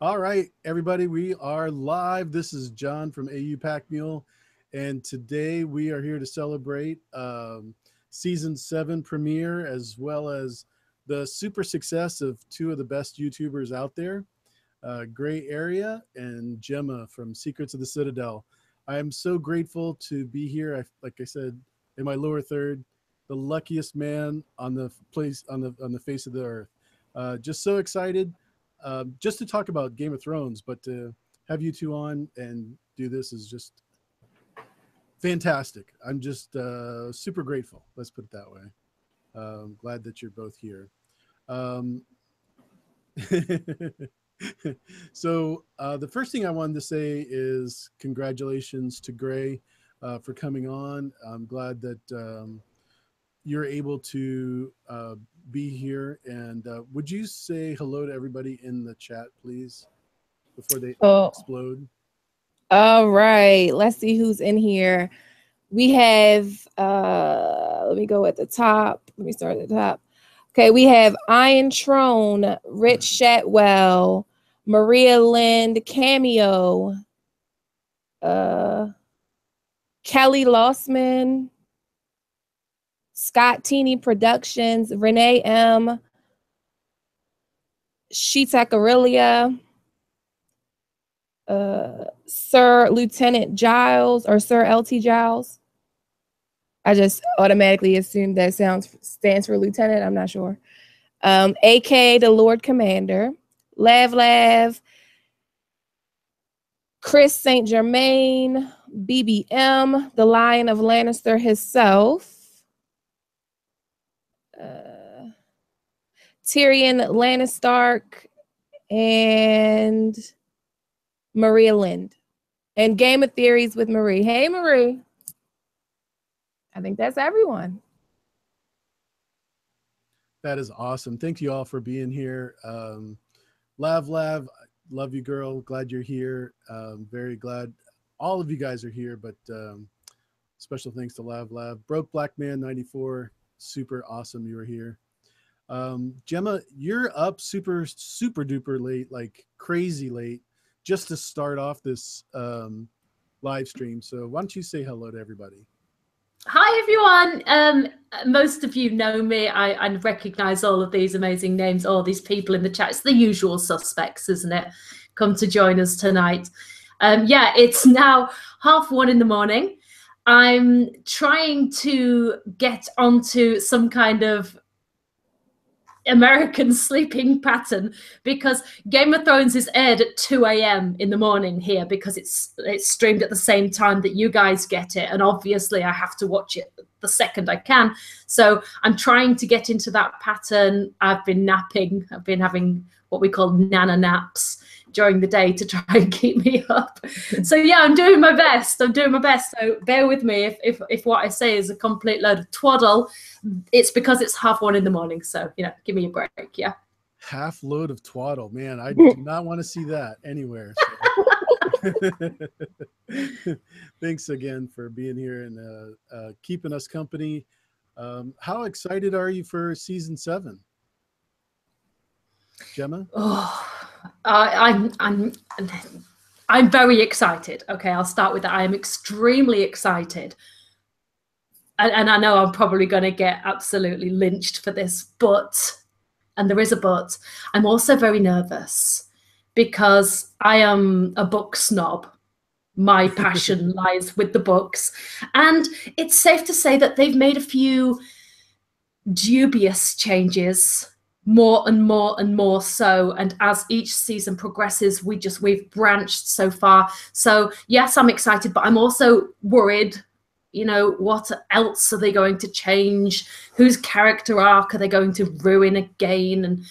All right, everybody, we are live. This is John from AU Pack Mule, and today we are here to celebrate season 7 premiere as well as the super success of two of the best YouTubers out there, GrayArea and Gemma from Secrets of the Citadel. I am so grateful to be here. Like I said, in my lower third, the luckiest man on the place on the face of the earth. Just so excited just to talk about Game of Thrones, but to have you two on and do this is just fantastic. I'm just super grateful. Let's put it that way. Glad that you're both here. Um, so the first thing I wanted to say is congratulations to Gray for coming on. I'm glad that you're able to be here. And would you say hello to everybody in the chat, please, before they Oh, explode? all right. Let's see who's in here. We have let me go at the top. Let me start at the top. Okay, we have Iron Trone, Rich Shatwell, Maria Lind, Cameo, uh Kelly Lossman, Scott Teeny Productions, Renee M, Sheeta Aurelia, Sir Lieutenant Giles or Sir LT Giles. I just automatically assumed that stands for lieutenant. I'm not sure. AK the Lord Commander, Lav, Chris Saint Germain, BBM, the Lion of Lannister himself, Tyrion Lannistark, and Maria Lind. And Game of Theories with Marie. Hey, Marie. I think that's everyone. That is awesome. Thank you all for being here. Lav, love you, girl. Glad you're here. Very glad all of you guys are here, but special thanks to Lav. Broke Black Man 94. Super awesome you were here. Gemma, you're up super duper late, like crazy late, just to start off this live stream. So why don't you say hello to everybody? Hi everyone. Most of you know me. I recognize all of these amazing names, all these people in the chat. It's the usual suspects, isn't it? Come to join us tonight. Yeah, it's now 1:30 in the morning. I'm trying to get onto some kind of American sleeping pattern because Game of Thrones is aired at 2 a.m. in the morning here because it's streamed at the same time that you guys get it, and obviously I have to watch it the second I can. So I'm trying to get into that pattern. I've been napping. I've been having what we call nana naps during the day to try and keep me up. So yeah, I'm doing my best. So bear with me if what I say is a complete load of twaddle. It's because it's 1:30 in the morning. So, give me a break. Yeah. Half load of twaddle, man. I do not want to see that anywhere. So. Thanks again for being here and keeping us company. How excited are you for season 7? Gemma? Oh, I'm very excited. Okay, I'll start with that. I am extremely excited. And I know I'm probably going to get absolutely lynched for this, and there is a but, I'm also very nervous because I am a book snob. My passion lies with the books. And it's safe to say that they've made a few dubious changes, more and more so. And as each season progresses, we've branched so far. So yes, I'm excited, but I'm also worried. What else are they going to change? Whose character arc are they going to ruin again? And,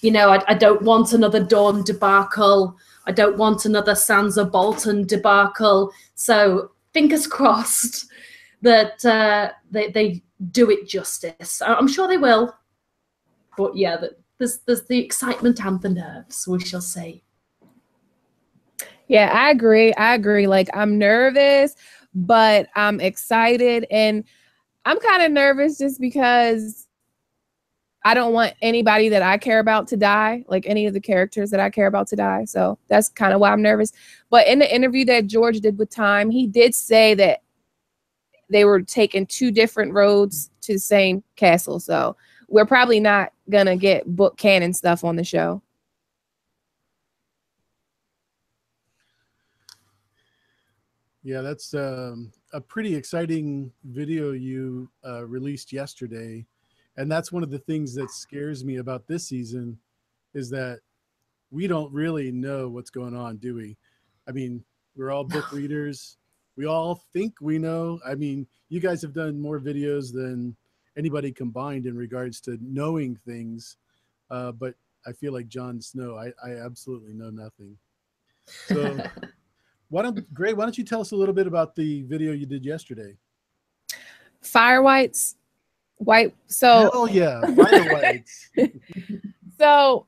I don't want another Dawn debacle. I don't want another Sansa Bolton debacle. So fingers crossed that they do it justice. I'm sure they will. But yeah, there's the excitement and the nerves. We shall see. Yeah, I agree. Like, I'm nervous, but I'm excited, and I'm kind of nervous just because I don't want anybody that I care about to die, like any of the characters that I care about to die. So that's kind of why I'm nervous. But in the interview that George did with Time, he did say that they were taking 2 different roads to the same castle. So we're probably not going to get book canon stuff on the show. Yeah, that's a pretty exciting video you released yesterday. And that's one of the things that scares me about this season is that we don't really know what's going on, do we? I mean, we're all book readers. We all think we know. I mean, you guys have done more videos than anybody combined in regards to knowing things. But I feel like Jon Snow, I absolutely know nothing. So why don't you tell us a little bit about the video you did yesterday? Fire whites. White. So hell yeah, fire whites. So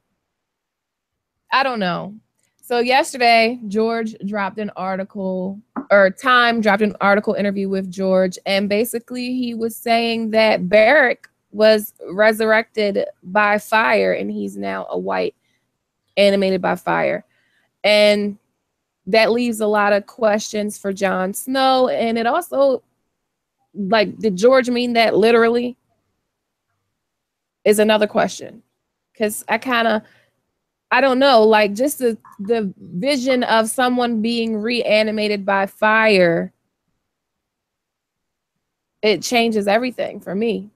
I don't know. So yesterday, George dropped an article, or Time dropped an article interview with George, and basically he was saying that Beric was resurrected by fire, and he's now a white animated by fire. And that leaves a lot of questions for Jon Snow. And it also, like, did George mean that literally? Is another question. Because I don't know, like, just the vision of someone being reanimated by fire, it changes everything for me.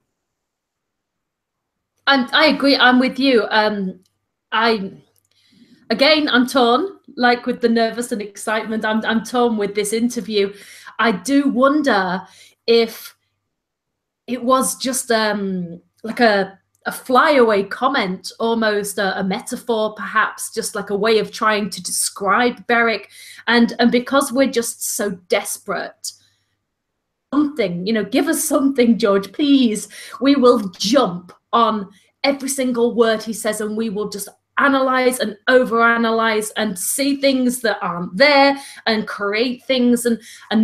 I agree. I'm with you. I'm torn, like with the nervous and excitement. I'm torn with this interview. I do wonder if it was just like a flyaway comment, almost a metaphor, perhaps just like a way of trying to describe Beric. And because we're just so desperate, something, give us something, George, please. We will jump on every single word he says, and we will just analyze and overanalyze and see things that aren't there and create things. And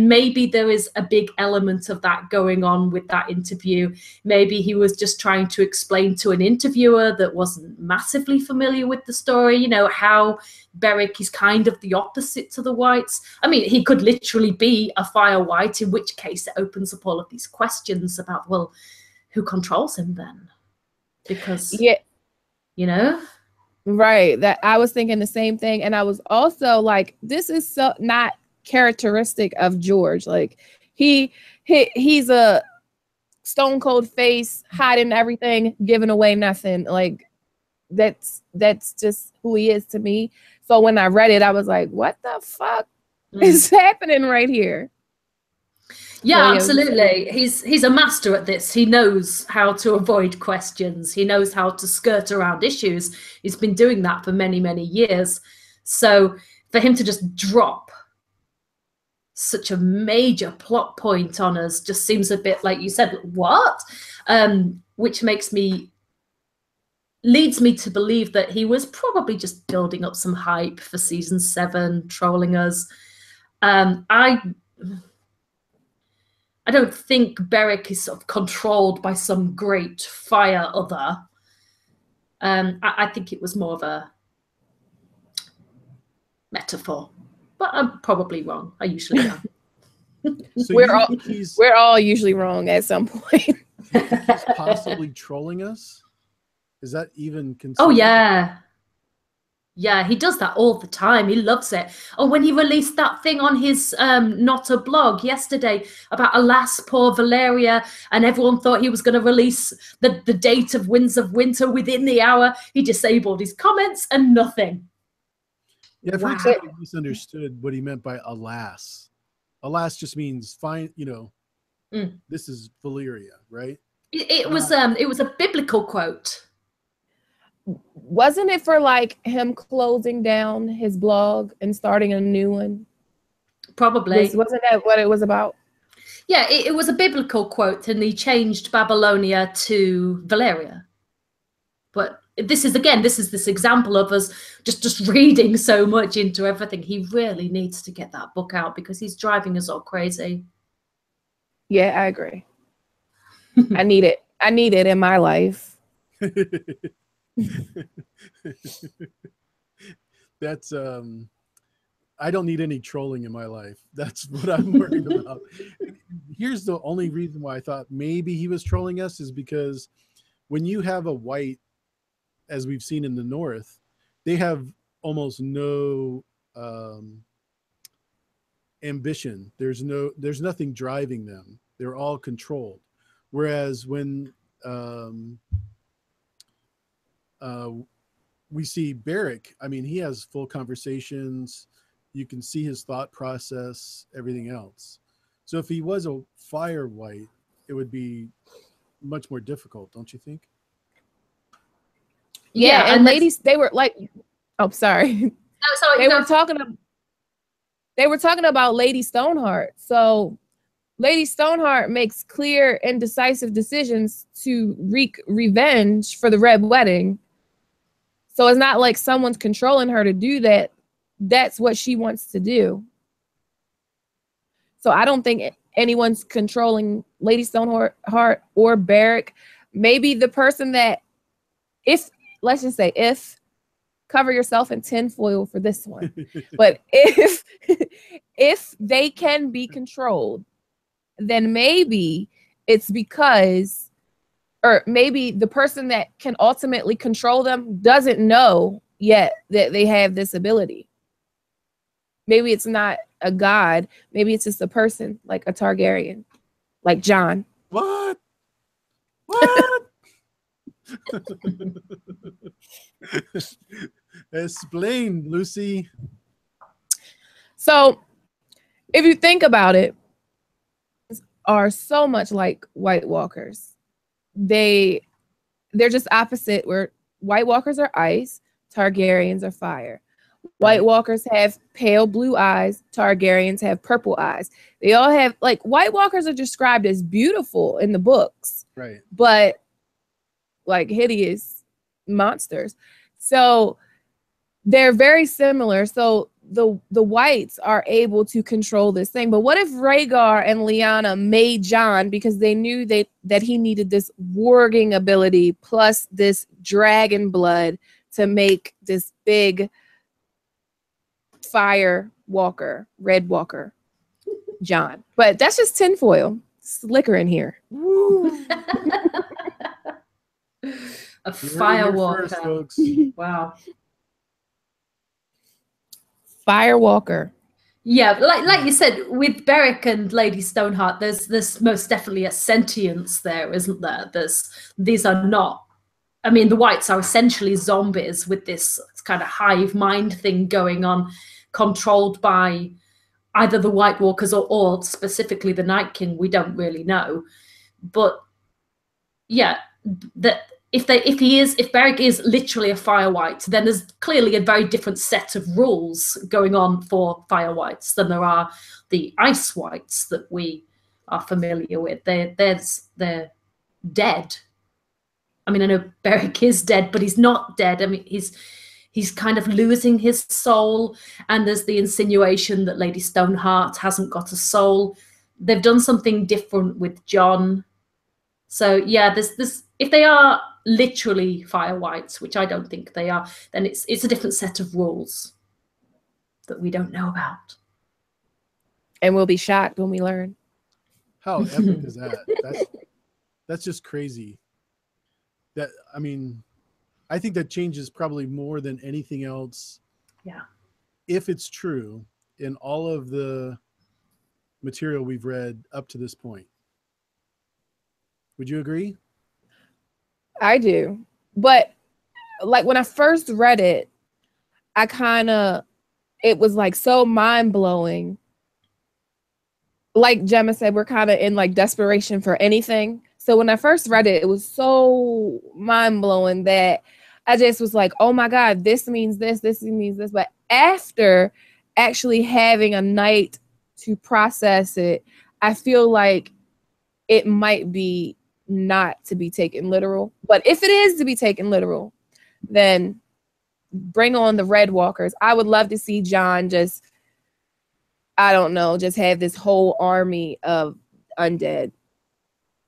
maybe there is a big element of that going on with that interview. Maybe he was just trying to explain to an interviewer that wasn't massively familiar with the story, how Beric is kind of the opposite to the whites. I mean, he could literally be a fire white, in which case it opens up all of these questions about, well, who controls him then? Because, Right. That I was thinking the same thing. And I was also like, this is so not characteristic of George. Like he's a stone cold face, hiding everything, giving away nothing. Like that's just who he is to me. So when I read it, I was like, what the fuck is happening right here? Yeah, absolutely. He's a master at this. He knows how to avoid questions. He knows how to skirt around issues. He's been doing that for many, many years. So for him to just drop such a major plot point on us just seems a bit like you said, what? Which leads me to believe that he was probably just building up some hype for season 7, trolling us. I don't think Beric is sort of controlled by some great fire other. I think it was more of a metaphor, but I'm probably wrong. I usually am. So we're all usually wrong at some point. He's possibly trolling us? Is that even considered? Oh, yeah. Yeah, he does that all the time. He loves it. Oh, when he released that thing on his Not a blog yesterday about Alas, Poor Valeria, and everyone thought he was going to release the date of Winds of Winter within the hour, he disabled his comments and nothing. Yeah, I've heard somebody misunderstood what he meant by alas. Alas just means fine, this is Valeria, right? It was a biblical quote. Wasn't it for like him closing down his blog and starting a new one? Probably. Wasn't that what it was about? Yeah, it was a biblical quote, and he changed Babylonia to Valeria. But this is this example of us just reading so much into everything. He really needs to get that book out because he's driving us all crazy. Yeah, I agree. I need it in my life. That's I don't need any trolling in my life. That's what I'm worried about. Here's the only reason why I thought maybe he was trolling us is because when you have a white, as we've seen in the north, they have almost no ambition. There's nothing driving them. They're all controlled. Whereas when uh, we see Barrick, I mean, he has full conversations. You can see his thought process, everything else. So if he was a fire white, it would be much more difficult, don't you think? Yeah, and and ladies, they were like, oh, sorry. no, sorry, They were talking about Lady Stoneheart. So Lady Stoneheart makes clear and decisive decisions to wreak revenge for the Red Wedding. So it's not like someone's controlling her to do that. That's what she wants to do. So I don't think anyone's controlling Lady Stoneheart or Barrick. Maybe the person that, if, let's just say, if, cover yourself in tinfoil for this one. But if they can be controlled, then maybe it's because, or maybe the person that can ultimately control them doesn't know yet that they have this ability. Maybe it's not a god. Maybe it's just a person, like a Targaryen, like Jon. What? What? Explain, Lucy. So if you think about it, are so much like White Walkers. They're just opposite, where White Walkers are ice, Targaryens are fire. White Walkers have pale blue eyes, Targaryens have purple eyes. They all have, like, White Walkers are described as beautiful in the books, Right. but like hideous monsters. So they're very similar. So the whites are able to control this thing. But what if Rhaegar and Lyanna made Jon because they knew that he needed this warging ability plus this dragon blood to make this big fire walker, red walker, Jon? But that's just tinfoil. Slicker in here. A firewalker. First, folks. Wow. Firewalker. Yeah, like you said, with Beric and Lady Stoneheart, there's most definitely a sentience there, isn't there? These are not. I mean, the whites are essentially zombies with this kind of hive mind thing going on, controlled by either the White Walkers or specifically the Night King. We don't really know, but yeah, that. If Beric is literally a fire white, then there's clearly a very different set of rules going on for fire whites than there are the ice whites that we are familiar with. They're dead. I mean, I know Beric is dead, but he's not dead. I mean, he's kind of losing his soul, and there's the insinuation that Lady Stoneheart hasn't got a soul. They've done something different with Jon. So yeah, there's if they are literally fire whites, which I don't think they are, then it's a different set of rules that we don't know about. And we'll be shocked when we learn. How epic is that? That's just crazy. That, I mean, I think that changes probably more than anything else. Yeah. If it's true in all of the material we've read up to this point. Would you agree? I do. But like when I first read it, it was like so mind blowing. Like Gemma said, we're kind of in like desperation for anything. So when I first read it, it was so mind blowing that I just was like, oh my God, this means this means this. But after actually having a night to process it, I feel like it might be not to be taken literal. But if it is to be taken literal, then bring on the Red Walkers. I would love to see Jon just, I don't know, just have this whole army of undead.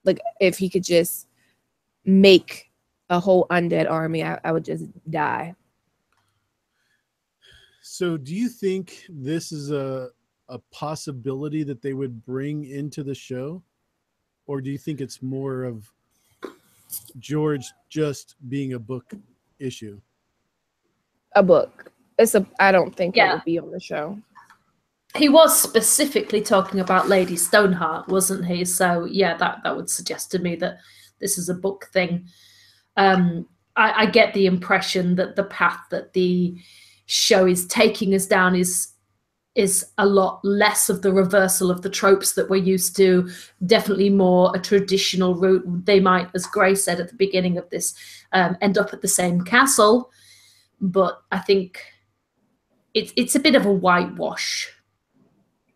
Like if he could just make a whole undead army, I would just die. So do you think this is a possibility that they would bring into the show? Or do you think it's more of George just being a book issue? A book. I don't think it Yeah. would be on the show. He was specifically talking about Lady Stoneheart, wasn't he? So yeah, that would suggest to me that this is a book thing. I get the impression that the path that the show is taking us down is a lot less of the reversal of the tropes that we're used to, definitely more a traditional route. They might, as Gray said at the beginning of this, end up at the same castle, but I think it's a bit of a whitewash,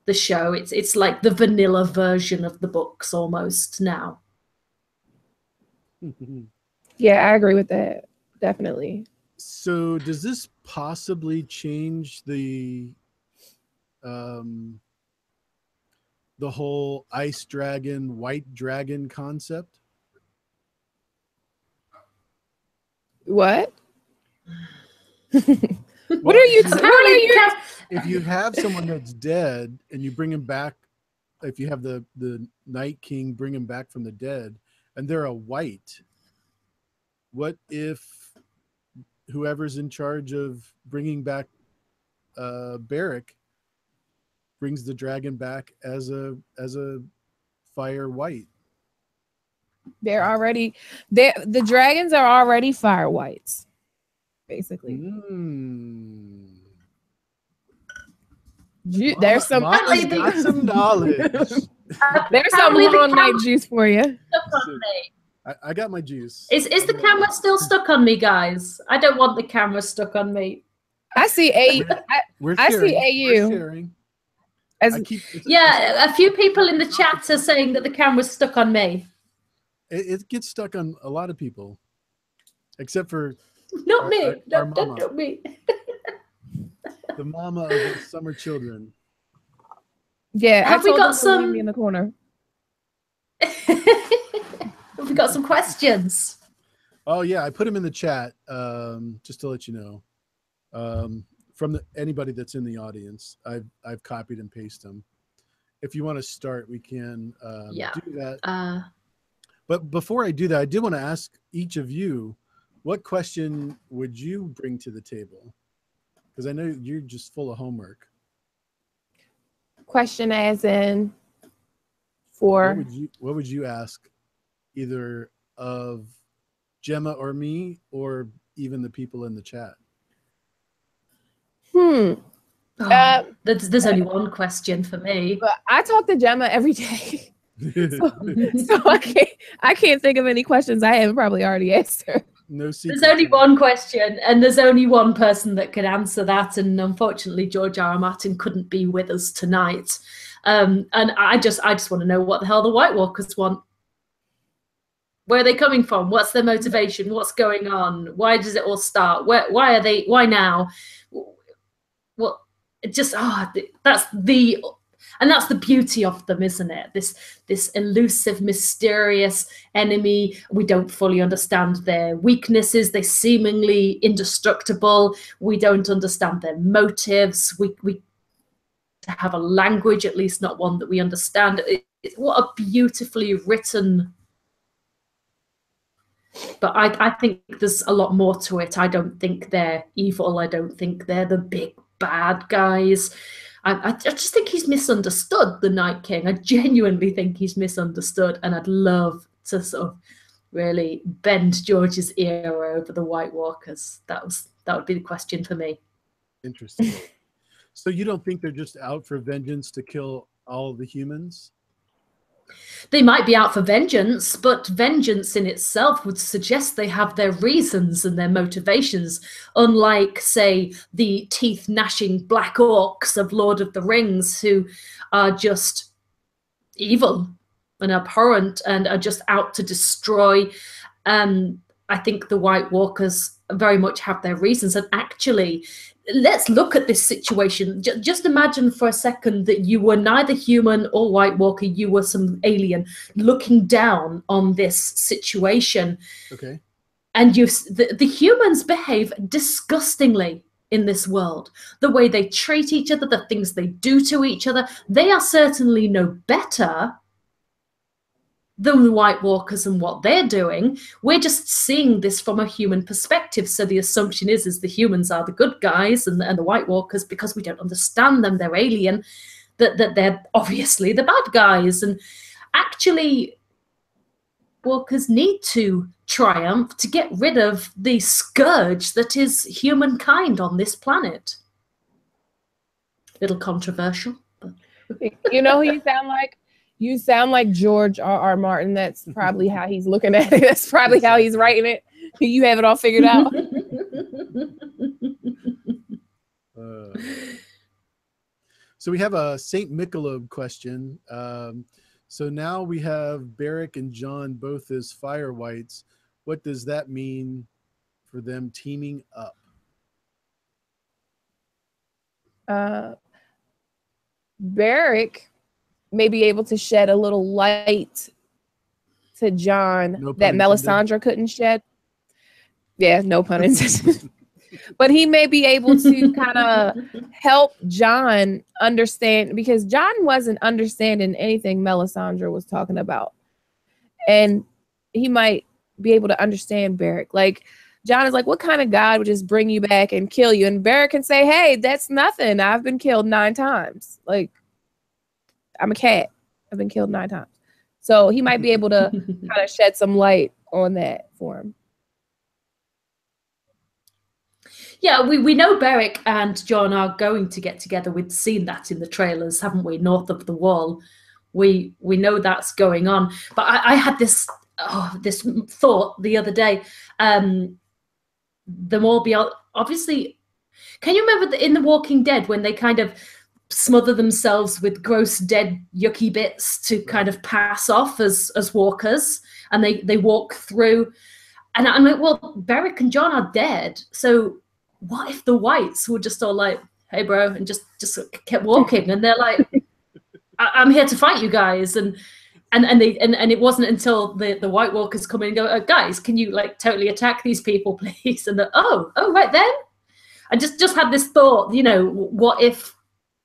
the show. It's like the vanilla version of the books almost now. Yeah, I agree with that. Definitely. So does this possibly change the whole ice dragon, white dragon concept? What? What are you? If you have someone that's dead and you bring him back, if you have the Night King bring him back from the dead, and they're a white, what if whoever's in charge of bringing back Barrack brings the dragon back as a fire white? The dragons are already fire whites, basically. There's some got some knowledge. There's some long night juice for you. I got my juice. Is the camera still stuck on me, guys? I don't want the camera stuck on me. I see I see AU. We're sharing. Yeah, a few people in the chat are saying that the camera's stuck on me. It gets stuck on a lot of people, except for not me. Our mama. Not me. The mama of the summer children. Yeah, have we got some? Leave me in the corner. Have we got some questions? Oh yeah, I put them in the chat just to let you know. From anybody that's in the audience, I've copied and pasted them. If you want to start, we can do that. But before I do that, I did want to ask each of you, what question would you bring to the table? Because I know you're just full of homework. Question as in for what would you ask either of Gemma or me or even the people in the chat? There's only one question for me. But I talk to Gemma every day. so I can't think of any questions I haven't probably already asked her. No secret. There's only one question, and there's only one person that can answer that. And unfortunately, George R. R. Martin couldn't be with us tonight. And I just want to know what the hell the White Walkers want. Where are they coming from? What's their motivation? What's going on? Why does it all start? Why are they? Why now? Well, that's the beauty of them, isn't it? This elusive, mysterious enemy. We don't fully understand their weaknesses. They're seemingly indestructible. We don't understand their motives. We have a language, at least not one that we understand. What a beautifully written. But I think there's a lot more to it. I don't think they're evil. I don't think they're the big bad guys. I just think he's misunderstood, the Night King. I genuinely think he's misunderstood, and I'd love to sort of really bend George's ear over the White Walkers. That would be the question for me. Interesting. So you don't think they're just out for vengeance to kill all of the humans? They might be out for vengeance, but vengeance in itself would suggest they have their reasons and their motivations, unlike, say, the teeth-gnashing black orcs of Lord of the Rings, who are just evil and abhorrent and are just out to destroy. I think the White Walkers very much have their reasons. And actually, let's look at this situation. Just imagine for a second that you were neither human or White Walker. You were some alien looking down on this situation. Okay. And the humans behave disgustingly in this world. The way they treat each other, the things they do to each other, they are certainly no better than the White Walkers and what they're doing. We're just seeing this from a human perspective. So the assumption is the humans are the good guys and the White Walkers, because we don't understand them, they're alien, that they're obviously the bad guys. And actually, Walkers need to triumph to get rid of the scourge that is humankind on this planet. Little controversial. But... You know who you sound like? You sound like George R.R. Martin. That's probably how he's looking at it. That's probably how he's writing it. You have it all figured out. So we have a St. Michelob question. So now we have Beric and John both as fire whites. What does that mean for them teaming up? Beric may be able to shed a little light to John that Melisandre couldn't shed. Yeah, no pun intended. But he may be able to kind of help John understand, because John wasn't understanding anything Melisandre was talking about. And he might be able to understand Beric. Like, John is like, what kind of God would just bring you back and kill you? And Beric can say, hey, that's nothing. I've been killed 9 times. Like, I'm a cat. I've been killed 9 times. So he might be able to kind of shed some light on that for him. Yeah, we know Beric and John are going to get together. We've seen that in the trailers, haven't we? North of the Wall. We know that's going on. But I had this thought the other day. Them all be obviously. Can you remember in The Walking Dead when they kind of smother themselves with gross, dead, yucky bits to kind of pass off as walkers, and they walk through? And I'm like, well, Beric and John are dead, so what if the whites were just all like, hey bro, and just kept walking, and they're like, I'm here to fight you guys, and it wasn't until the White Walkers come in and go, oh, guys, can you like totally attack these people, please? And oh right then. I just had this thought, you know, what if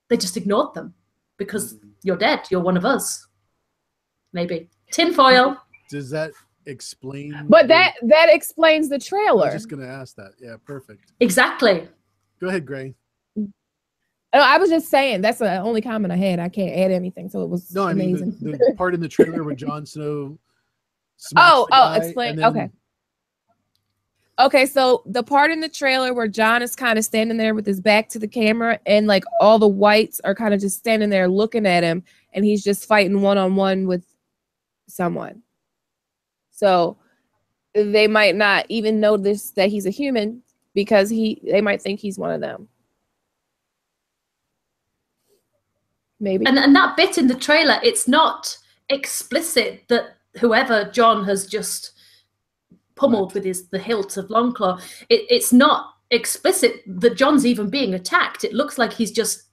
they just ignored them because you're dead, you're one of us? Maybe tinfoil. Does that explain? But that explains the trailer. I was just gonna ask that. Yeah, perfect. Exactly. Go ahead, Gray. Oh, I was just saying that's the only comment I had. I can't add anything, so it was amazing. I mean the part in the trailer where Jon Snow. Explain. Okay, so the part in the trailer where John is kind of standing there with his back to the camera, and like all the whites are kind of just standing there looking at him, and he's just fighting one-on-one with someone. So they might not even notice that he's a human because they might think he's one of them. Maybe. And that bit in the trailer, it's not explicit that whoever John has just pummeled with the hilt of Longclaw, it's not explicit that John's even being attacked. It looks like he's just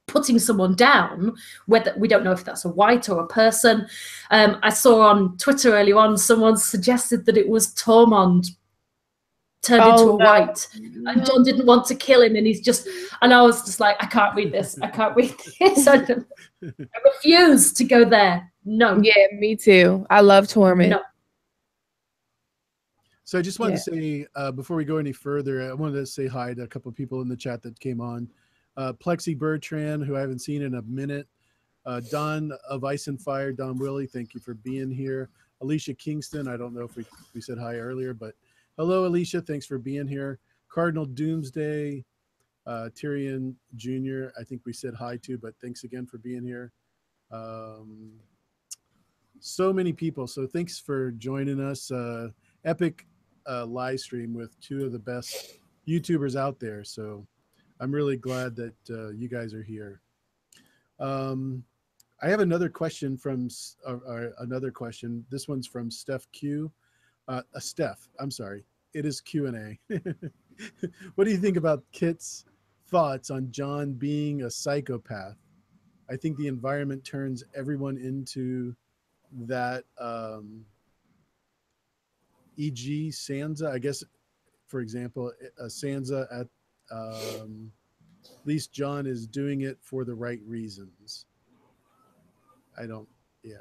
putting someone down, whether we don't know if that's a white or a person. I saw on Twitter earlier on, someone suggested that it was Tormund turned into a white, and John didn't want to kill him, and and I was just like, I can't read this. I refuse to go there. No. Yeah, me too. I love Tormund. No. So I just wanted to say, before we go any further, I wanted to say hi to a couple of people in the chat that came on. Plexi Bertrand, who I haven't seen in a minute. Don of Ice and Fire, Don Willie, thank you for being here. Alicia Kingston, I don't know if we said hi earlier, but hello, Alicia, thanks for being here. Cardinal Doomsday, Tyrion Jr., I think we said hi to, but thanks again for being here. So many people, so thanks for joining us. Epic live stream with 2 of the best YouTubers out there, so I'm really glad that you guys are here. I have another question from This one's from Steph Q. Steph, I'm sorry. It is Q&A. What do you think about Kit's thoughts on John being a psychopath? I think the environment turns everyone into that. e.g. Sansa, I guess, for example, Sansa at least John is doing it for the right reasons. I don't, yeah.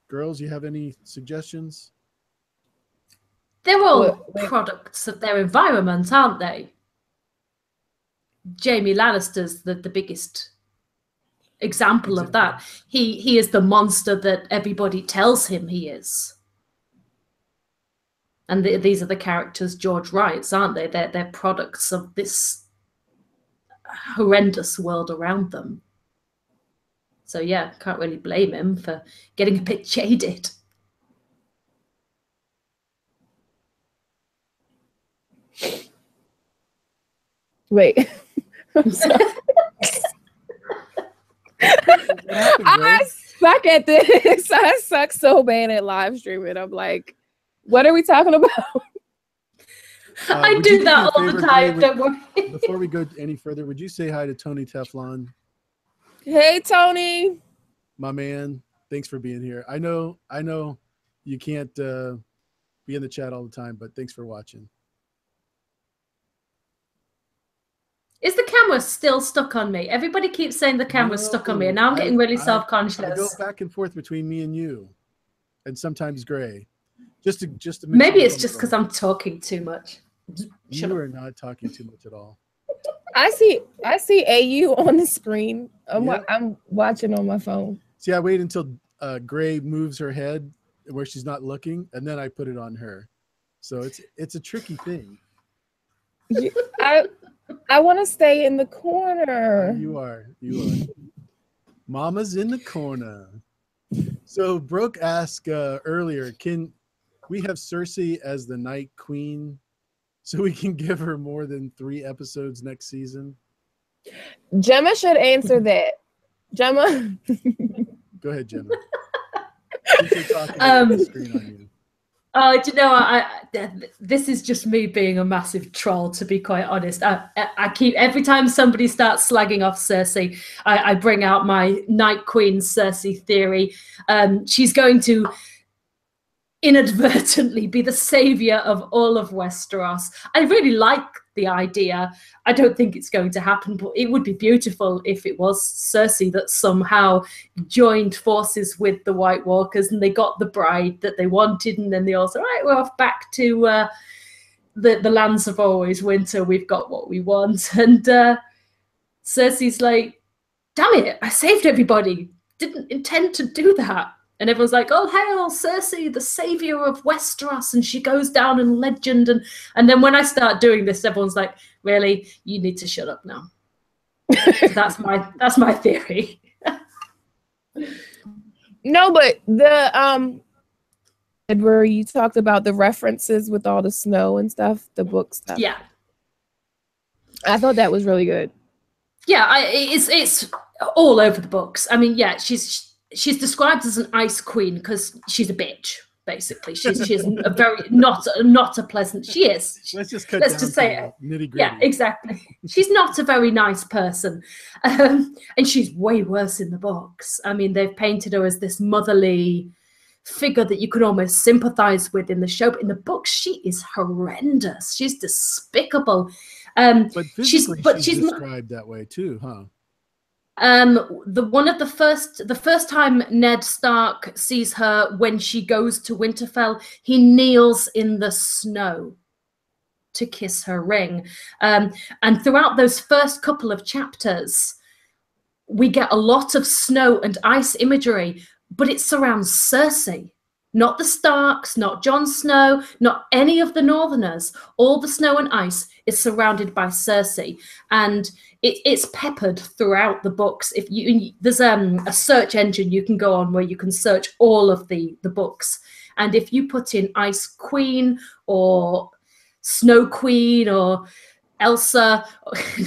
Girls, you have any suggestions? They're all Wait. products of their environment, aren't they? Jaime Lannister's the biggest example of that. He is the monster that everybody tells him he is. And these are the characters George writes, aren't they? They're products of this horrendous world around them. So yeah, can't really blame him for getting a bit jaded. Wait. I'm sorry. I suck at this. I suck so bad at live streaming. I'm like, what are we talking about? I do that all the time. Don't worry. Before we go any further, would you say hi to Tony Teflon? Hey, Tony. My man, thanks for being here. I know you can't be in the chat all the time, but thanks for watching. Is the camera still stuck on me? Everybody keeps saying the camera's stuck on me, and now I'm getting really self-conscious. I go back and forth between me and you, and sometimes Gray. Just to maybe it's just because I'm talking too much. You are not talking too much at all. I see AU on the screen. I'm watching on my phone. See, I wait until Gray moves her head where she's not looking, and then I put it on her. So it's a tricky thing. I want to stay in the corner. You are. Mama's in the corner. So Brooke asked earlier, can we have Cersei as the Night Queen so we can give her more than 3 episodes next season? Gemma should answer that. Gemma. Go ahead, Gemma. Since you're talking the screen on you. Do you know, this is just me being a massive troll, to be quite honest. I keep, every time somebody starts slagging off Cersei, I bring out my Night Queen Cersei theory. She's going to inadvertently be the savior of all of Westeros. I really like the idea. I don't think it's going to happen, but it would be beautiful if it was Cersei that somehow joined forces with the White Walkers and they got the bride that they wanted, and then they all said, right, we're off back to the lands of always winter. We've got what we want. And Cersei's like, damn it, I saved everybody. Didn't intend to do that. And everyone's like, oh, hail Cersei, the savior of Westeros. And she goes down in legend. And then when I start doing this, everyone's like, really? You need to shut up now. That's my theory. No, but the where you talked about the references with all the snow and stuff, the book stuff. Yeah. I thought that was really good. Yeah, it's all over the books. I mean, yeah, she's described as an ice queen because she's a bitch, basically. She's a very not a pleasant. She is. Let's just say it. Nitty-gritty. Yeah, exactly. She's not a very nice person, and she's way worse in the books. I mean, they've painted her as this motherly figure that you could almost sympathize with in the show, but in the books, she is horrendous. She's despicable. But she's described that way too, huh? The first time Ned Stark sees her when she goes to Winterfell, he kneels in the snow to kiss her ring. And throughout those first couple of chapters, we get a lot of snow and ice imagery, but it surrounds Cersei. Not the Starks, not Jon Snow, not any of the Northerners. All the snow and ice is surrounded by Cersei, and it's peppered throughout the books. If there's a search engine you can go on where you can search all of the books, and if you put in Ice Queen or Snow Queen or Elsa,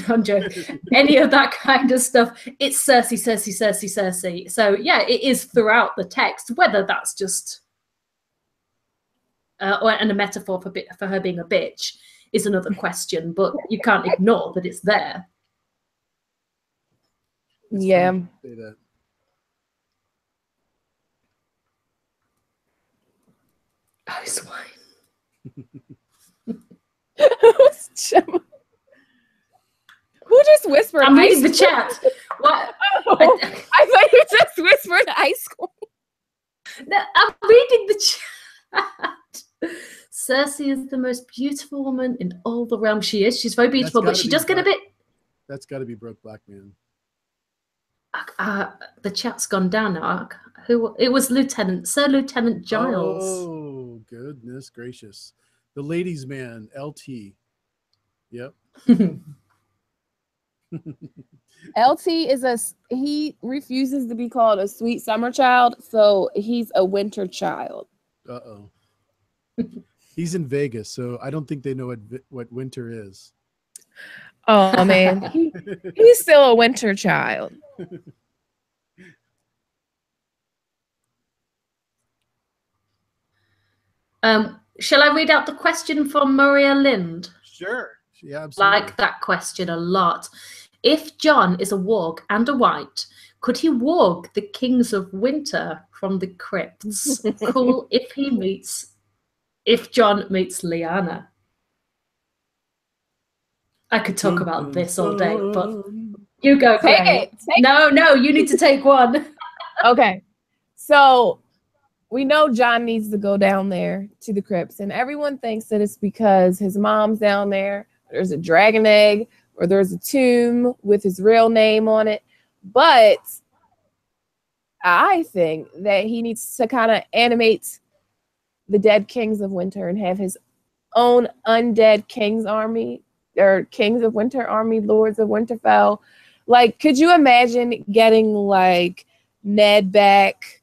I'm joking, any of that kind of stuff, it's Cersei, Cersei, Cersei, Cersei. So yeah, it is throughout the text. Whether that's just and a metaphor for her being a bitch is another question, but you can't ignore that it's there. Yeah. Say that. ice wine. Gemma. Who just whispered? I'm reading the ice chat. What? Oh, I thought you just whispered ice cream. No, I'm reading the chat. Cersei is the most beautiful woman in all the realm. She is. She's very beautiful, but she does get a bit. That's got to be Brooke Blackman. The chat's gone down now. Who? It was Sir Lieutenant Giles. Oh, goodness gracious. The ladies' man, LT. Yep. LT is he refuses to be called a sweet summer child, so he's a winter child. Uh-oh. He's in Vegas, so I don't think they know what winter is. Oh man, he's still a winter child. Shall I read out the question from Maria Lind? Sure. Yeah, absolutely. Like that question a lot. If Jon is a warg and a white, could he warg the kings of winter from the crypts? Cool if Jon meets Lyanna. I could talk about this all day, but you go, Gray. No, you need to take one. Okay. So we know Jon needs to go down there to the crypts, and everyone thinks that it's because his mom's down there. There's a dragon egg, or there's a tomb with his real name on it. But I think that he needs to kind of animate the dead kings of winter and have his own undead kings army, or kings of winter army, lords of Winterfell. Like, could you imagine getting like Ned back,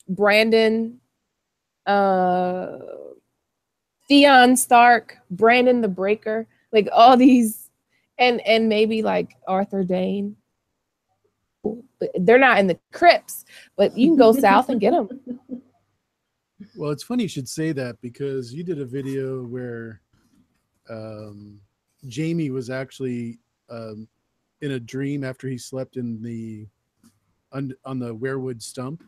Brandon, Theon Stark, Brandon the Breaker, like all these, and maybe like Arthur Dayne. They're not in the crypts, but you can go south and get them. Well, it's funny you should say that, because you did a video where Jaime was actually in a dream after he slept in the on the weirwood stump,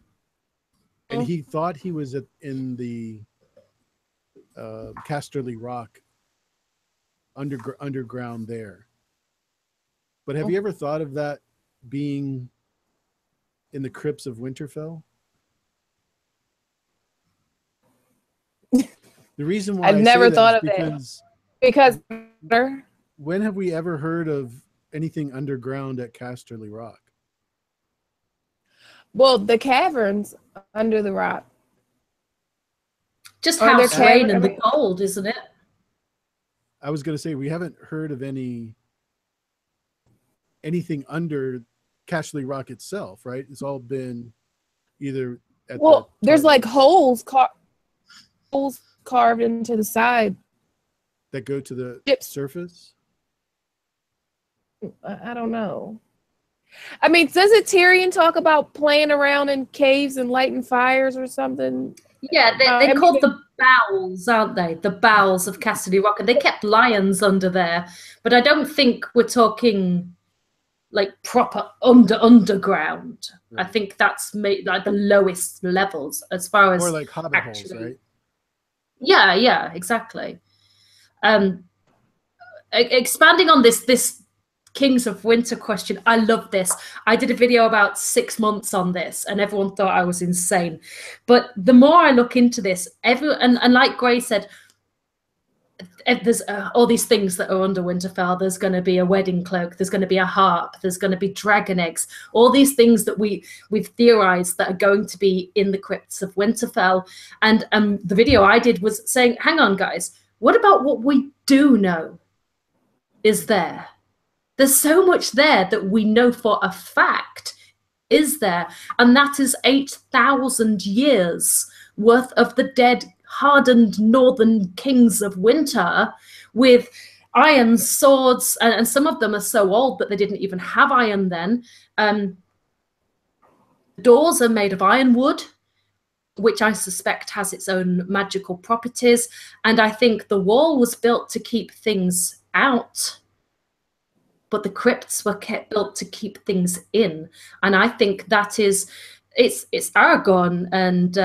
and he thought he was in the Casterly Rock underground there. But have you ever thought of that being in the crypts of Winterfell? The reason why I've never thought of it because when have we ever heard of anything underground at Casterly Rock? Well, the caverns under the rock. Just House Rain and the Gold, isn't it? I was going to say, we haven't heard of anything under Casterly Rock itself, right? It's all been either at there's like holes carved into the side that go to the surface. I don't know. I mean, doesn't Tyrion talk about playing around in caves and lighting fires or something? Yeah, they're called the bowels, aren't they? The bowels of Casterly Rock, and they kept lions under there. But I don't think we're talking like proper underground. Right. I think that's like the lowest levels as far as, or like hobbit holes, right? Yeah, exactly. Expanding on this Kings of Winter question, I love this. I did a video about 6 months on this, and everyone thought I was insane. But the more I look into this, and like Gray said, there's all these things that are under Winterfell. There's going to be a wedding cloak. There's going to be a harp. There's going to be dragon eggs. All these things that we've theorized that are going to be in the crypts of Winterfell. And the video I did was saying, hang on, guys, what about what we do know is there? There's so much there that we know for a fact is there. And that is 8,000 years worth of the dead, hardened northern kings of winter with iron swords. And some of them are so old that they didn't even have iron then. Doors are made of ironwood, which I suspect has its own magical properties. And I think the wall was built to keep things out, but the crypts were built to keep things in. And I think that is, it's Aragorn and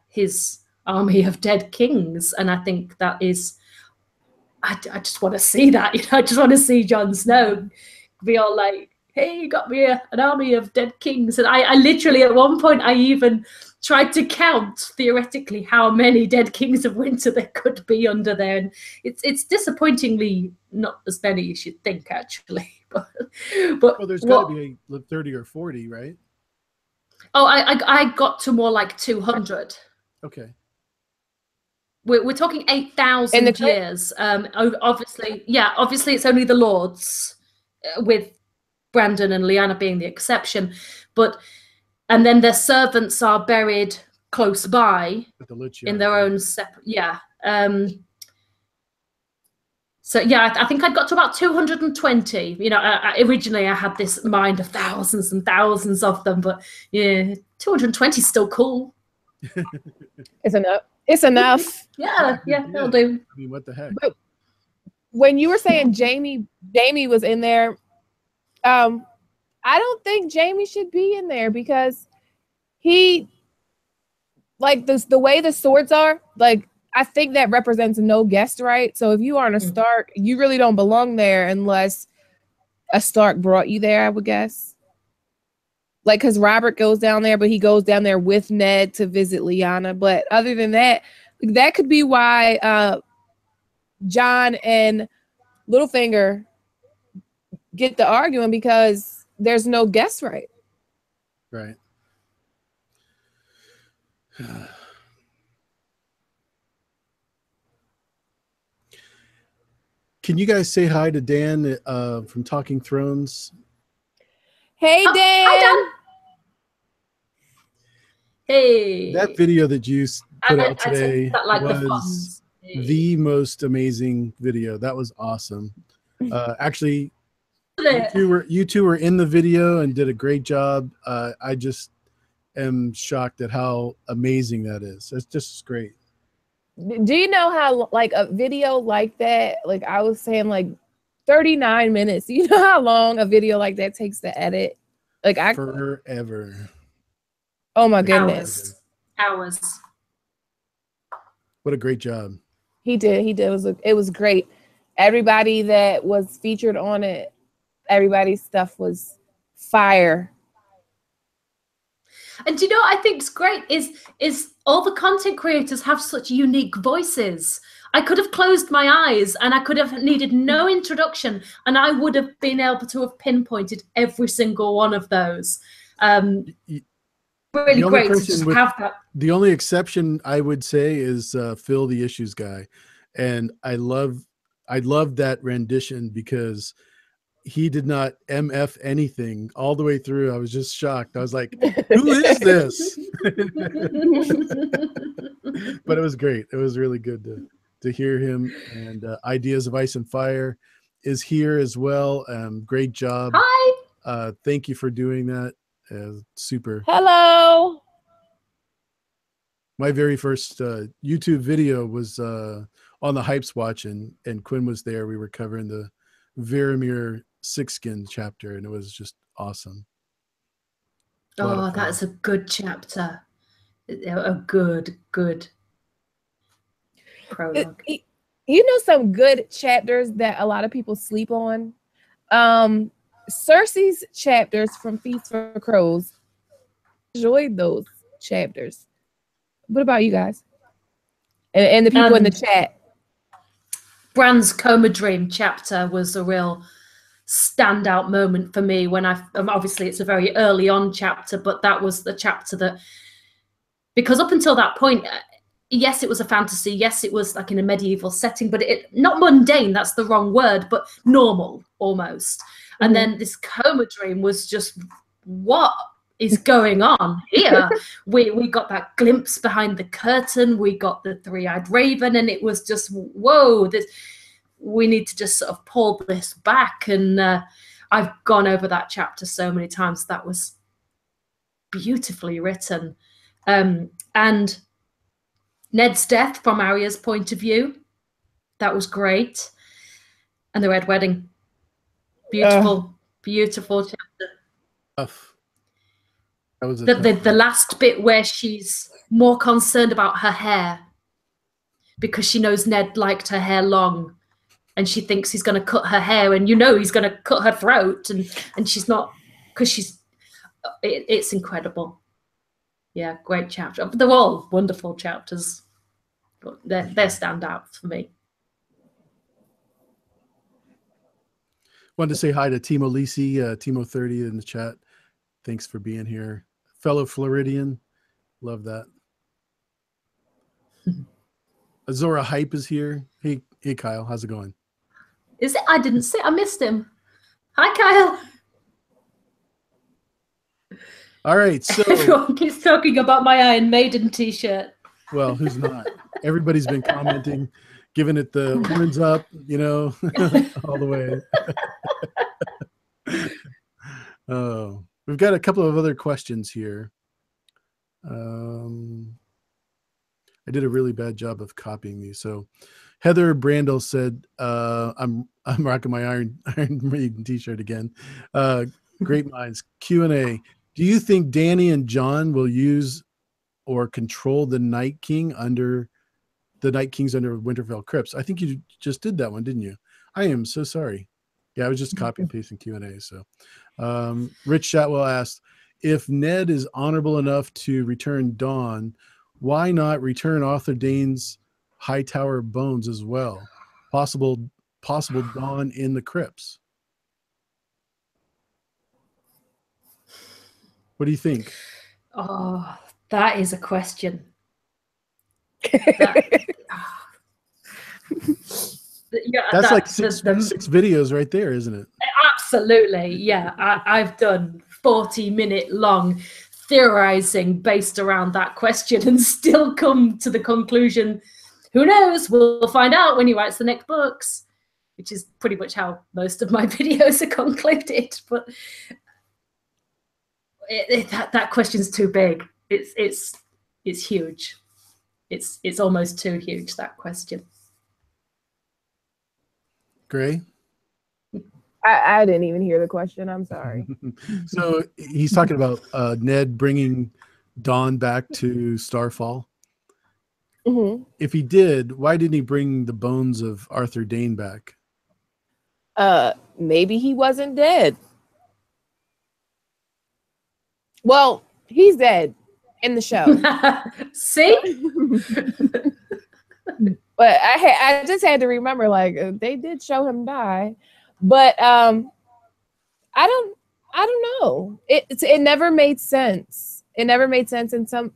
his army of dead kings, and I think that is, I just want to see that. I just want to see Jon Snow be all like, hey, you got me an army of dead kings. And I literally, at one point, I even tried to count, theoretically, how many dead kings of winter there could be under there. And it's disappointingly not as many as you'd think, actually. But well, there's got to be 30 or 40, right? Oh, I got to more like 200. Okay. We're talking 8,000 years. Obviously, it's only the lords, with Brandon and Lyanna being the exception, and then their servants are buried close by in their own separate. So yeah, I think I'd got to about 220. Originally I had this mind of thousands and thousands of them, but yeah, 220 is still cool. It's enough. It's enough. Yeah, it'll do. I mean, what the heck? But when you were saying Jamie was in there, I don't think Jamie should be in there, because he, like, the way the swords are, like, I think that represents no guest right. So if you aren't a Stark, you really don't belong there unless a Stark brought you there, I would guess. Like, because Robert goes down there, but he goes down there with Ned to visit Lyanna. But other than that, that could be why Jon and Littlefinger get the arguing, because there's no guest right. Right. Can you guys say hi to Dan from Talking Thrones? Hey, Dan. Hi, Dan. Hey. That video that you put out today was the most amazing video. That was awesome. Actually, you two were in the video and did a great job. I just am shocked at how amazing that is. It's just great. Do you know how, like, a video like that, like I was saying, like 39 minutes, do you know how long a video like that takes to edit? Like, forever. Oh my goodness. Hours. What a great job. He did. It was great. Everybody that was featured on it, everybody's stuff was fire. And do you know what I think's great is all the content creators have such unique voices. I could have closed my eyes and I could have needed no introduction, and I would have been able to have pinpointed every single one of those. Really great to just have that. The only exception I would say is Phil the Issues Guy, and I love that rendition because he did not MF anything all the way through. I was just shocked. I was like, who is this? But it was great. It was really good to hear him. And Ideas of Ice and Fire is here as well. Great job. Hi. Thank you for doing that. Super. Hello. My very first YouTube video was on the Hypes Watch, and Quinn was there. We were covering the Varamir Sixskin chapter, and it was just awesome. Oh, that's a good chapter. A good prologue. You know, some good chapters that a lot of people sleep on. Cersei's chapters from Feast for Crows. Enjoyed those chapters. What about you guys? And the people in the chat. Bran's Coma Dream chapter was a real standout moment for me when obviously it's a very early on chapter, but that was the chapter that, because up until that point, yes, it was a fantasy, yes, it was like in a medieval setting, but not mundane, that's the wrong word, but normal almost. And then this Coma Dream was just, what is going on here? we got that glimpse behind the curtain, we got the three-eyed raven, and it was just, whoa, we need to just sort of pull this back. And I've gone over that chapter so many times. That was beautifully written. And Ned's death from Arya's point of view, that was great. And the Red Wedding, beautiful chapter. That was a the last bit where she's more concerned about her hair because she knows Ned liked her hair long, and she thinks he's going to cut her hair, and he's going to cut her throat, and she's not, because it's incredible. Yeah, great chapter. They're all wonderful chapters, but they're standouts for me. Wanted to say hi to Timo Lisi, Timo30 in the chat. Thanks for being here. Fellow Floridian. Love that. Azora Hype is here. Hey, Kyle. How's it going? Is it? I didn't see. I missed him. Hi, Kyle. All right. So everyone keeps talking about my Iron Maiden T-shirt. Well, who's not? Everybody's been commenting, giving it the horns up, all the way. Oh, we've got a couple of other questions here. I did a really bad job of copying these. So Heather Brandel said, I'm rocking my Iron Maiden T-shirt again. Great minds. Q&A. Do you think Dany and Jon will use or control the Night Kings under Winterfell crypts? I think you just did that one, didn't you? I am so sorry. Yeah, I was just copy and pasting Q&A. So Rich Shatwell asked, if Ned is honorable enough to return Dawn, why not return Arthur Dayne's Hightower bones as well? Possible Dawn in the crypts. What do you think? Oh, that is a question. That's like six videos right there, isn't it? Absolutely, yeah. I've done 40-minute long theorizing based around that question and still come to the conclusion, who knows, we'll find out when he writes the next books, which is pretty much how most of my videos are concluded. But that question's too big. It's huge. It's almost too huge, that question. Gray? I didn't even hear the question. I'm sorry. So he's talking about Ned bringing Dawn back to Starfall. Mm-hmm. If he did, why didn't he bring the bones of Arthur Dayne back? Maybe he wasn't dead. Well, he's dead in the show. See? But I just had to remember, like, they did show him die. But I don't know. It never made sense. It never made sense. And some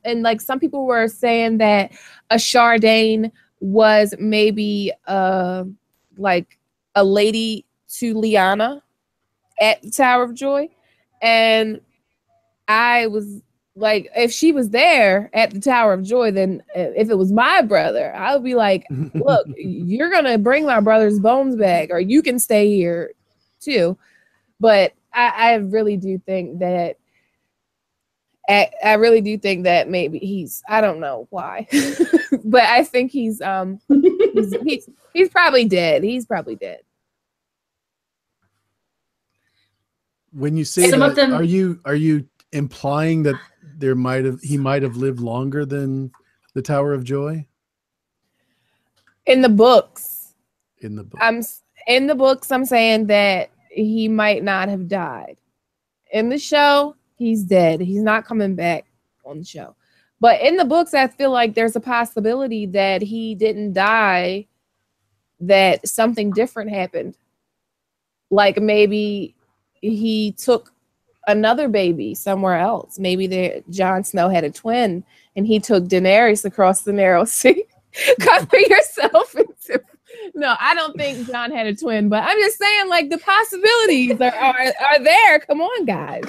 people were saying that Ashara Dayne was maybe like a lady to Lyanna at the Tower of Joy. And I was like, if she was there at the Tower of Joy, then if it was my brother, I would be like, look, you're going to bring my brother's bones back, or you can stay here too. But I really do think that maybe he's, I don't know why, but I think he's probably dead. He's probably dead. When you say that, are you implying that he might have lived longer than the Tower of Joy? In the books. In the book. I'm saying that he might not have died. In the show, he's dead. He's not coming back on the show. But in the books, I feel like there's a possibility that he didn't die, that something different happened. Like maybe he took another baby somewhere else. Maybe Jon Snow had a twin and he took Daenerys across the narrow sea. Cover yourself into. No, I don't think Jon had a twin, but I'm just saying, like, the possibilities are there. Come on, guys.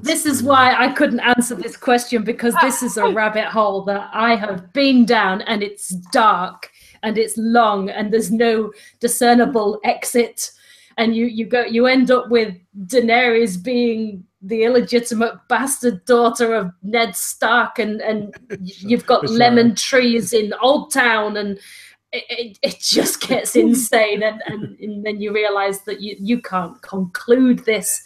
This is why I couldn't answer this question, because this is a rabbit hole that I have been down, and it's dark and it's long and there's no discernible exit. And you end up with Daenerys being the illegitimate bastard daughter of Ned Stark, and you've got lemon trees in Old Town, and it just gets insane. And then you realize that you can't conclude this.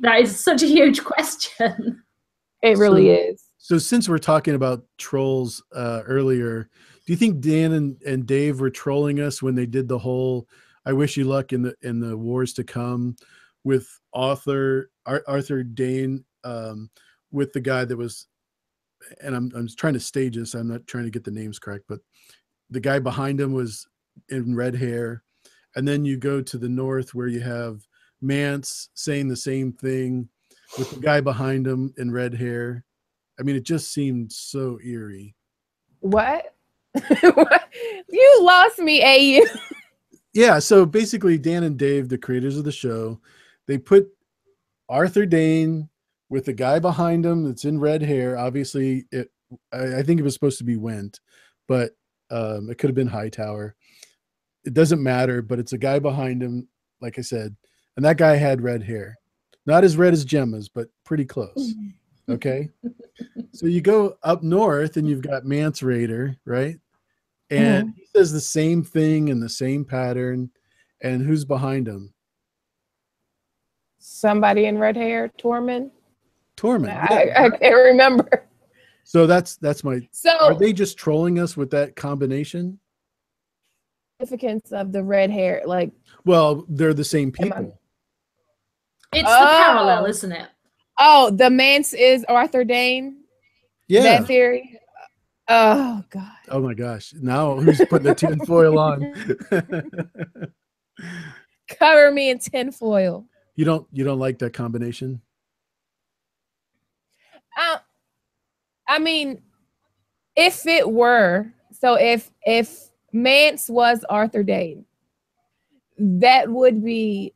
That is such a huge question. It really is. So since we're talking about trolls earlier, do you think Dan and Dave were trolling us when they did the whole "I wish you luck in the wars to come" with Arthur Dane, with the guy that was, and I'm trying to stage this. I'm not trying to get the names correct, but the guy behind him was in red hair, and then you go to the north where you have Mance saying the same thing with the guy behind him in red hair. I mean, it just seemed so eerie. What? You lost me, AU. Yeah, so basically Dan and Dave, the creators of the show, they put Arthur Dane with the guy behind him that's in red hair. Obviously, I think it was supposed to be Went, but it could have been Hightower. It doesn't matter, but it's a guy behind him, like I said, and that guy had red hair. Not as red as Gemma's, but pretty close. Okay? So you go up north and you've got Mance Raider, right? And he says the same thing in the same pattern. And who's behind him? Somebody in red hair, Tormund. Tormund. Yeah. I can't remember. So that's my. So are they just trolling us with that combination? Significance of the red hair, like. Well, they're the same people. It's the parallel, isn't it? Oh, the Mance is Arthur Dane. Yeah. That theory. Oh God. Oh my gosh! Now who's putting the tinfoil on? Cover me in tinfoil. You don't like that combination? I mean, if it were, so if Mance was Arthur Dane, that would be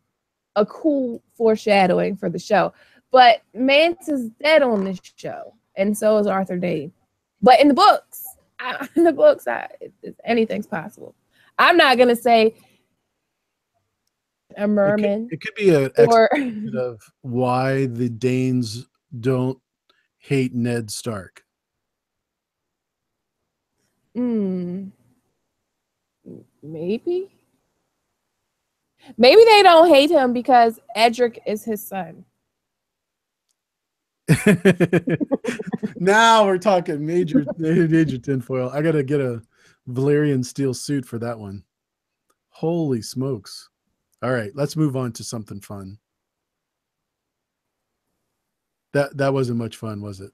a cool foreshadowing for the show. But Mance is dead on this show, and so is Arthur Dane. But in the books, anything's possible. I'm not gonna say a merman. It could be an explanation of why the Danes don't hate Ned Stark. Maybe they don't hate him because Edric is his son. Now we're talking major tinfoil. I gotta get a Valyrian steel suit for that one. Holy smokes. All right, let's move on to something fun. That wasn't much fun, was it?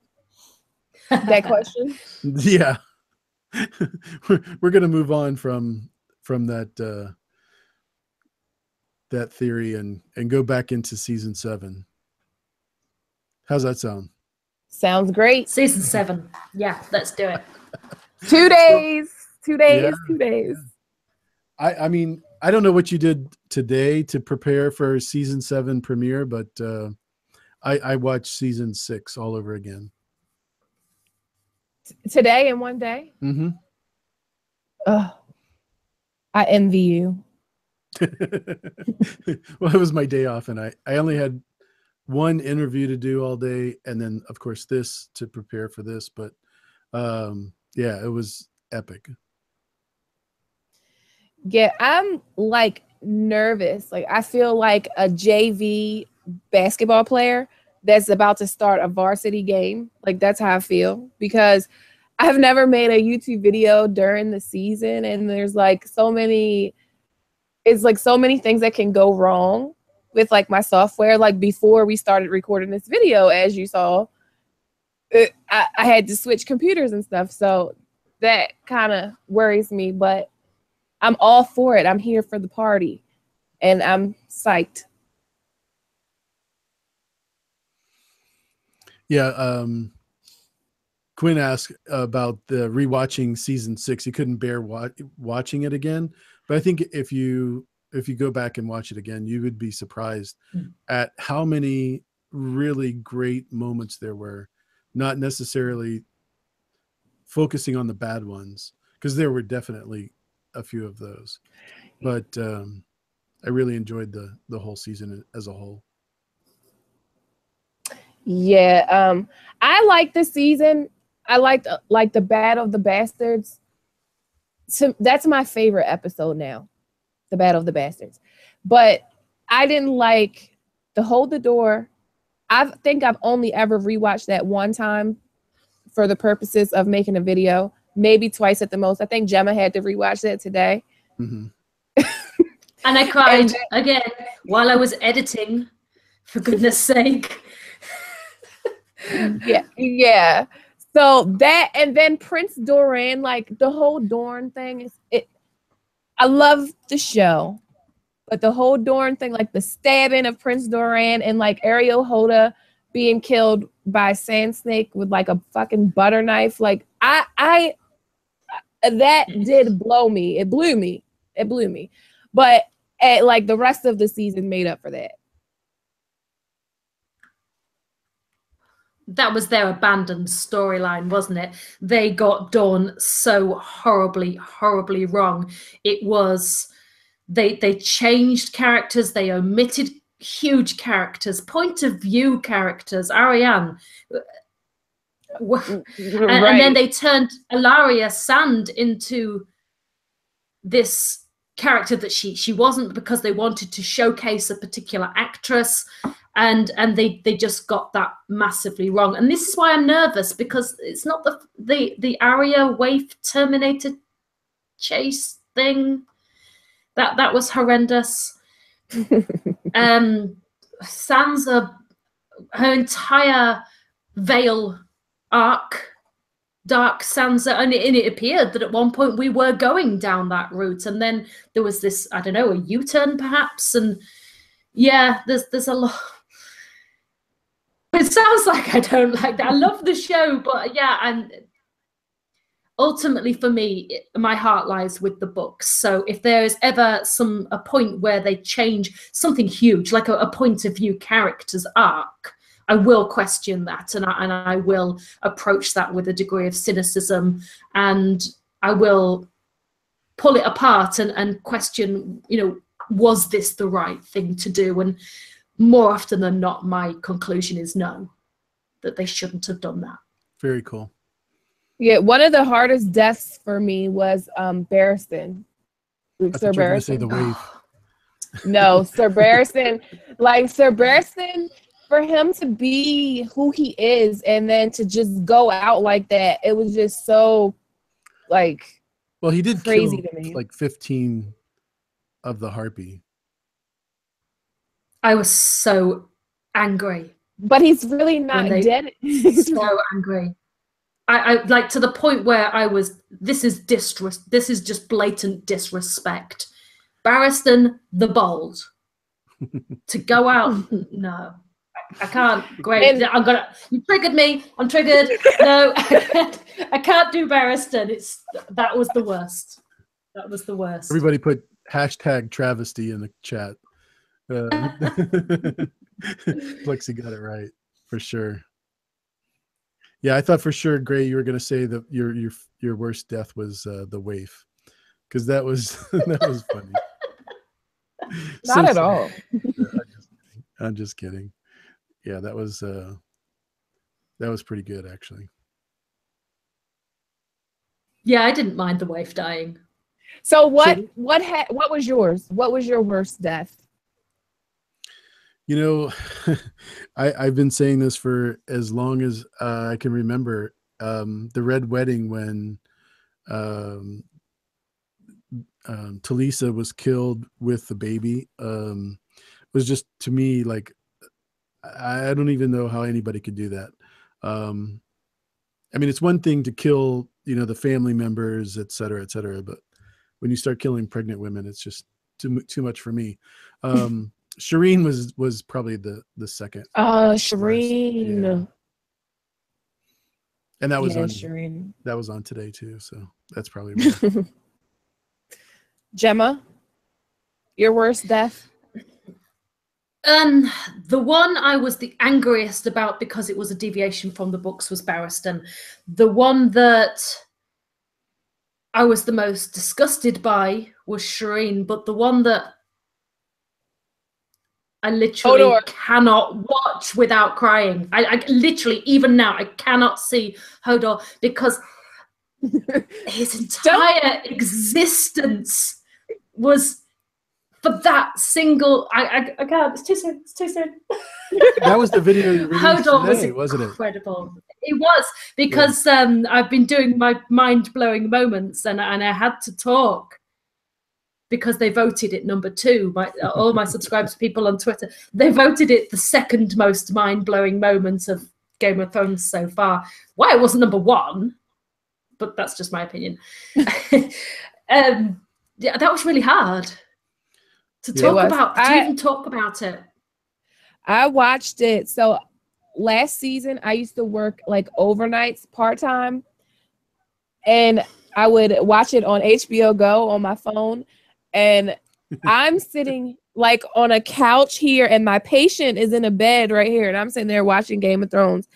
That question? Yeah. we're gonna move on from that that theory and go back into season 7. How's that sound? Sounds great. Season 7. Yeah, let's do it. 2 days. 2 days. Yeah. 2 days. I mean, I don't know what you did today to prepare for season 7 premiere, but I watched season 6 all over again. Today in one day? Mm-hmm. I envy you. Well, it was my day off, and I only had one interview to do all day, and then of course this to prepare for this. But yeah, it was epic. Yeah, I'm like nervous. Like I feel like a JV basketball player that's about to start a varsity game. Like that's how I feel, because I've never made a YouTube video during the season, and there's like so many things that can go wrong with like my software. Like before we started recording this video, as you saw, I had to switch computers and stuff. So that kind of worries me, but I'm all for it. I'm here for the party and I'm psyched. Yeah. Quinn asked about the rewatching season 6. He couldn't bear watching it again. But I think if you go back and watch it again, you would be surprised at how many really great moments there were, not necessarily focusing on the bad ones, because there were definitely a few of those. But I really enjoyed the whole season as a whole. Yeah, I like the season. I liked like the Battle of the Bastards. So that's my favorite episode now, the Battle of the Bastards. But I didn't like The Hold the Door, I think I've only ever rewatched that one time for the purposes of making a video, maybe twice at the most. I think Gemma had to rewatch that today. Mm-hmm. And I cried again while I was editing, for goodness sake. Yeah. So that, and then Prince Doran, like the whole Dorn thing is it. I love the show, but the whole Dorn thing, like the stabbing of Prince Doran and like Ariel Hoda being killed by Sand Snake with like a fucking butter knife, like I that did blow me. It blew me. But like the rest of the season made up for that. That was their abandoned storyline, wasn't it? They got done so horribly, horribly wrong. It was, they changed characters, they omitted huge characters, point of view characters, Ariane. And then they turned Ilaria Sand into this character that she wasn't, because they wanted to showcase a particular actress. And they just got that massively wrong. And this is why I'm nervous, because it's not the Aria Waif Terminator chase thing. That was horrendous. Sansa, her entire Veil arc, Dark Sansa, and it appeared that at one point we were going down that route, and then there was this, I don't know, a U-turn perhaps, and yeah, there's a lot. It sounds like I don't like that. I love the show, but yeah, and ultimately for me, my heart lies with the books. So if there is ever a point where they change something huge, like a point of view character's arc, I will question that, and I will approach that with a degree of cynicism, and I will pull it apart and question, was this the right thing to do? And more often than not, my conclusion is no, that they shouldn't have done that. Very cool. Yeah, one of the hardest deaths for me was Barristan. Sir Barristan. Say the wave. No, Sir Barristan. Like Sir Barristan, for him to be who he is and then to just go out like that, it was just so like. Well, he did crazy kill to me. Like 15 of the Harpy. I was so angry. But he's really not dead. So angry. I like, to the point where I was, this is just blatant disrespect. Barristan the Bold. To go out, no. I can't. Great. You triggered me. I'm triggered. No, I can't do Barristan. That was the worst. That was the worst. Everybody put #travesty in the chat. Lexi got it right for sure. Yeah, I thought for sure, Gray, you were going to say that your worst death was the waif, because that was funny. Not at all. I'm just kidding. Yeah, that was pretty good actually. Yeah, I didn't mind the waif dying. So what was yours? What was your worst death? I've been saying this for as long as I can remember. The Red Wedding, when Talisa was killed with the baby, was just, to me, like, I don't even know how anybody could do that. I mean, it's one thing to kill, the family members, et cetera, but when you start killing pregnant women, it's just too much for me. Shireen was probably the second. Shireen. Yeah. And that was on Shireen. That was on today too, so that's probably right. Gemma, your worst death? The one I was the angriest about, because it was a deviation from the books, was Barristan. The one that I was the most disgusted by was Shireen, but the one that I literally cannot watch without crying. I literally, even now, I cannot see Hodor, because his entire existence was for that single, I can't. It's too soon. It's too soon. That was the video you released today, wasn't it? Incredible. It was, because I've been doing my mind-blowing moments, and I had to talk because they voted it number 2. All my subscribers, people on Twitter, they voted it the second most mind-blowing moment of Game of Thrones so far. Why it wasn't number 1, but that's just my opinion. Yeah, that was really hard to talk about. To even talk about it. I watched it. So last season, I used to work like overnights part-time, and I would watch it on HBO Go on my phone. And I'm sitting like on a couch here, and my patient is in a bed right here, and I'm sitting there watching Game of Thrones.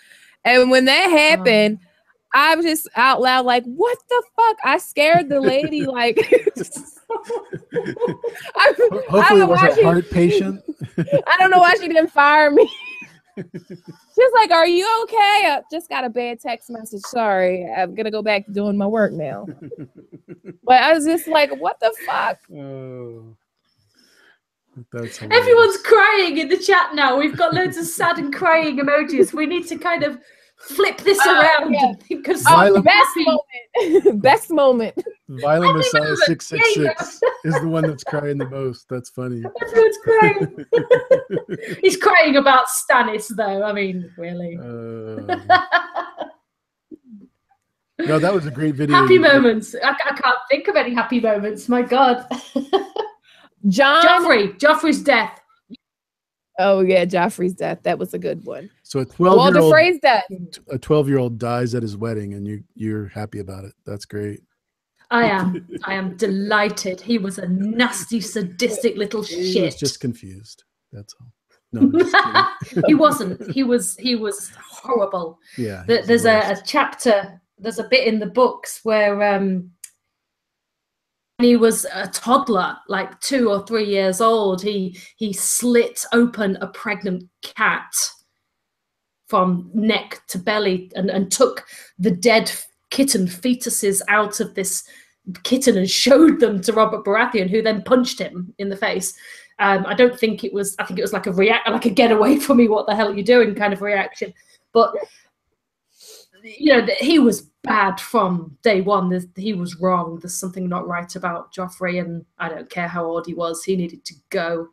And when that happened, I was just out loud like, what the fuck? I scared the lady. Like, hopefully it was a heart patient. I don't know why she didn't fire me. She's like, are you okay? I just got a bad text message. Sorry, I'm going to go back to doing my work now. But I was just like, what the fuck? Oh, that's hilarious. Everyone's crying in the chat now. We've got loads of sad and crying emojis. We need to kind of flip this around and think of something happy. Best moment. Violent Messiah 666 is the one that's crying the most. That's funny. Everyone's crying. He's crying about Stannis, though. I mean, really. No, that was a great video. Happy moments. I can't think of any happy moments. My God. Joffrey's death. Oh yeah, Joffrey's death. That was a good one. So a 12-year-old, Walder Frey's death. A 12-year-old dies at his wedding, and you're happy about it. That's great. I am delighted. He was a nasty, sadistic little shit. He was just confused. That's all. No, he wasn't. He was horrible. Yeah. There's a chapter. There's a bit in the books where when he was a toddler, like 2 or 3 years old, he slit open a pregnant cat from neck to belly and took the dead kitten fetuses out of this kitten and showed them to Robert Baratheon, who then punched him in the face. I don't think it was. I think it was like like a get away from me, what the hell are you doing kind of reaction. But you know, he was bad from day one. He was wrong. There's something not right about Joffrey, and I don't care how old he was. He needed to go.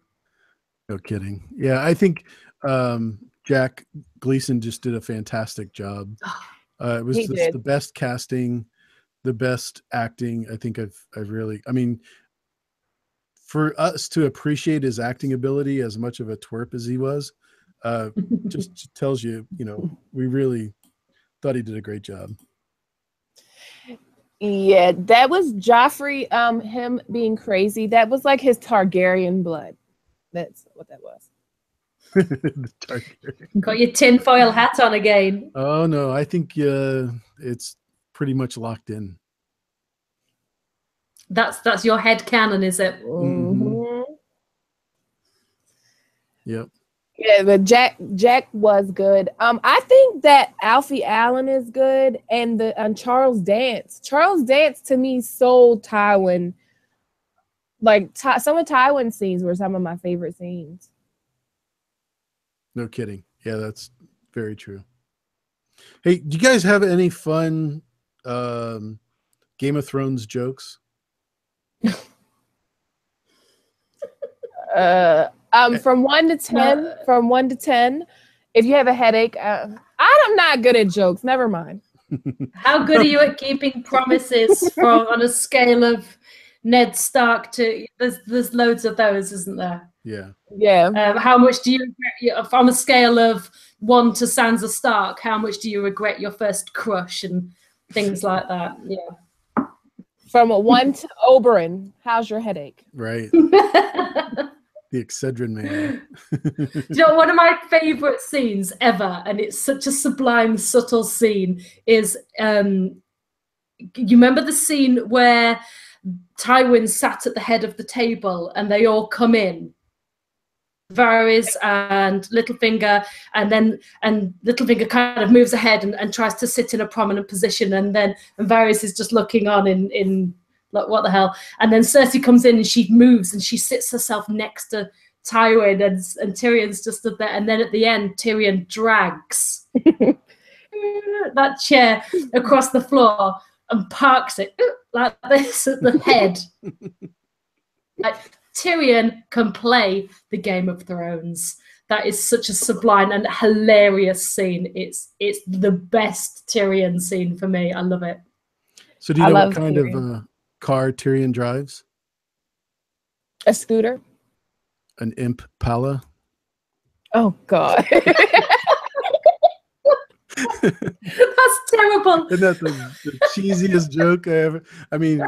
No kidding. Yeah, I think Jack Gleason just did a fantastic job. It was just the best casting, the best acting. I think I've really. I mean, for us to appreciate his acting ability as much of a twerp as he was, just tells you, you know, we really thought he did a great job. Yeah, that was Joffrey, him being crazy. That was like his Targaryen blood. That's what that was. The Targaryen. Got your tinfoil hat on again. Oh no, I think it's pretty much locked in. That's your head canon, is it? Mm-hmm. Yep. Yeah, but Jack was good. I think that Alfie Allen is good, and Charles Dance. Charles Dance to me sold Tywin. Like some of Tywin's scenes were some of my favorite scenes. No kidding. Yeah, that's very true. Hey, do you guys have any fun Game of Thrones jokes? From 1 to 10, from 1 to 10, if you have a headache, I'm not good at jokes. Never mind. How good are you at keeping promises on a scale of Ned Stark to? There's loads of those, isn't there? Yeah. Yeah. How much do you, on a scale of 1 to Sansa Stark? How much do you regret your first crush and things like that? Yeah. From a 1 to Oberyn, how's your headache? Right. The Excedrin man. Do you know, one of my favorite scenes ever, and it's such a sublime, subtle scene, is you remember the scene where Tywin sat at the head of the table and they all come in, Varys and Littlefinger, and Littlefinger kind of moves ahead and tries to sit in a prominent position, and Varys is just looking on in Like, what the hell? And then Cersei comes in and she moves and she sits herself next to Tywin, and Tyrion's just stood there. And then at the end, Tyrion drags that chair across the floor and parks it like this at the head. Like, Tyrion can play the Game of Thrones. That is such a sublime and hilarious scene. It's the best Tyrion scene for me. I love it. So do you know what kind of car Tyrion drives? A scooter. An Impala. Oh God. That's terrible. Isn't that the cheesiest joke I ever? I mean,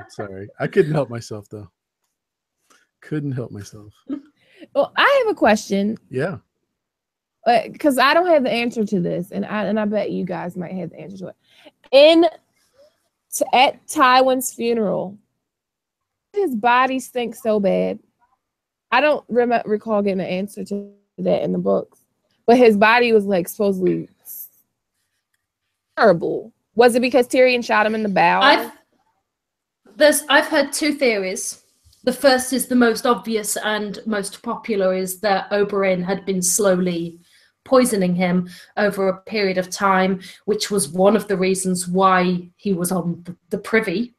sorry, I couldn't help myself though. Couldn't help myself. Well, I have a question. Yeah. Because I don't have the answer to this, and I bet you guys might have the answer to it. At Tywin's funeral, his body stinks so bad. I don't recall getting an answer to that in the books, but his body was like supposedly terrible. Was it because Tyrion shot him in the bowel? I've heard two theories. The first is the most obvious and most popular, is that Oberyn had been slowly poisoning him over a period of time, which was one of the reasons why he was on the privy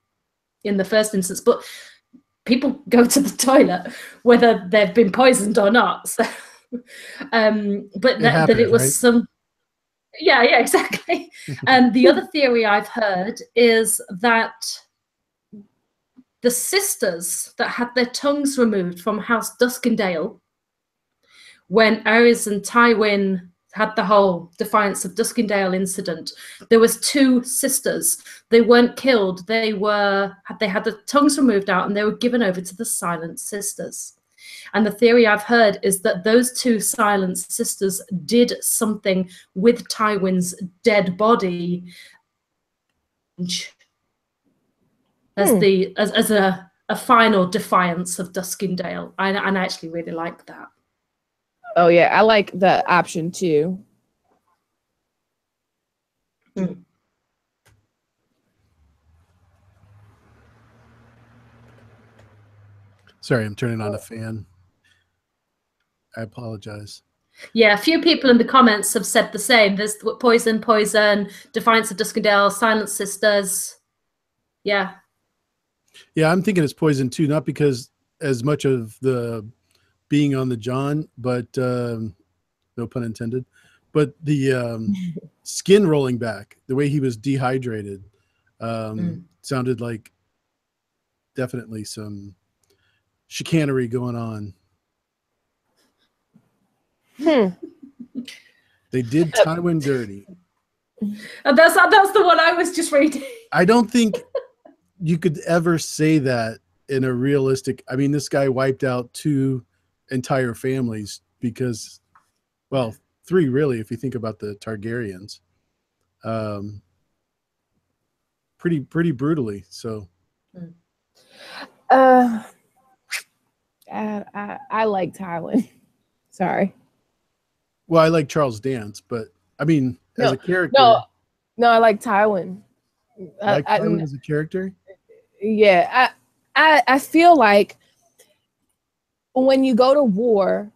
in the first instance. But people go to the toilet whether they've been poisoned or not. So, but that it was, right? Some. Yeah, exactly. And the other theory I've heard is that the sisters that had their tongues removed from House Duskendale, when Aerys and Tywin had the whole Defiance of Duskendale incident, there was two sisters. They weren't killed. They had the tongues removed out, and they were given over to the Silent Sisters. And the theory I've heard is that those two Silent Sisters did something with Tywin's dead body as a final defiance of Duskendale. And I actually really like that. Oh yeah, I like the option too. Sorry, I'm turning on a fan. I apologize. Yeah, a few people in the comments have said the same. There's poison, Defiance of Duskendale, Silent Sisters. Yeah. Yeah, I'm thinking it's poison too, not because as much of the being on the John, but no pun intended, but the skin rolling back, the way he was dehydrated, sounded like definitely some chicanery going on. They did Tywin dirty. And that's the one I was just reading. I don't think you could ever say that in a realistic. I mean, this guy wiped out 2 entire families because, well, 3 really, if you think about the Targaryens. Pretty brutally. So. I like Tywin. Sorry. Well, I like Charles Dance, but I mean, as a character. No, I like Tywin. Like Tywin as a character? Yeah, I feel like when you go to war,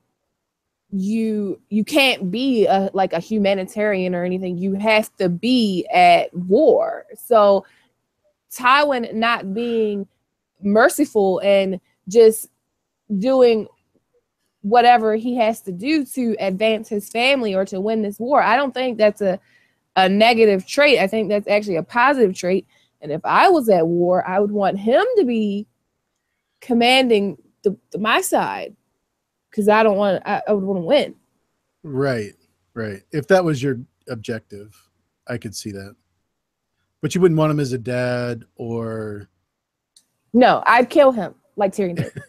you can't be like a humanitarian or anything. You have to be at war. So Tywin not being merciful and just doing whatever he has to do to advance his family or to win this war, I don't think that's a negative trait. I think that's actually a positive trait. And if I was at war, I would want him to be commanding my side, because I would want to win. Right. If that was your objective, I could see that. But you wouldn't want him as a dad or. No, I'd kill him like Tyrion did.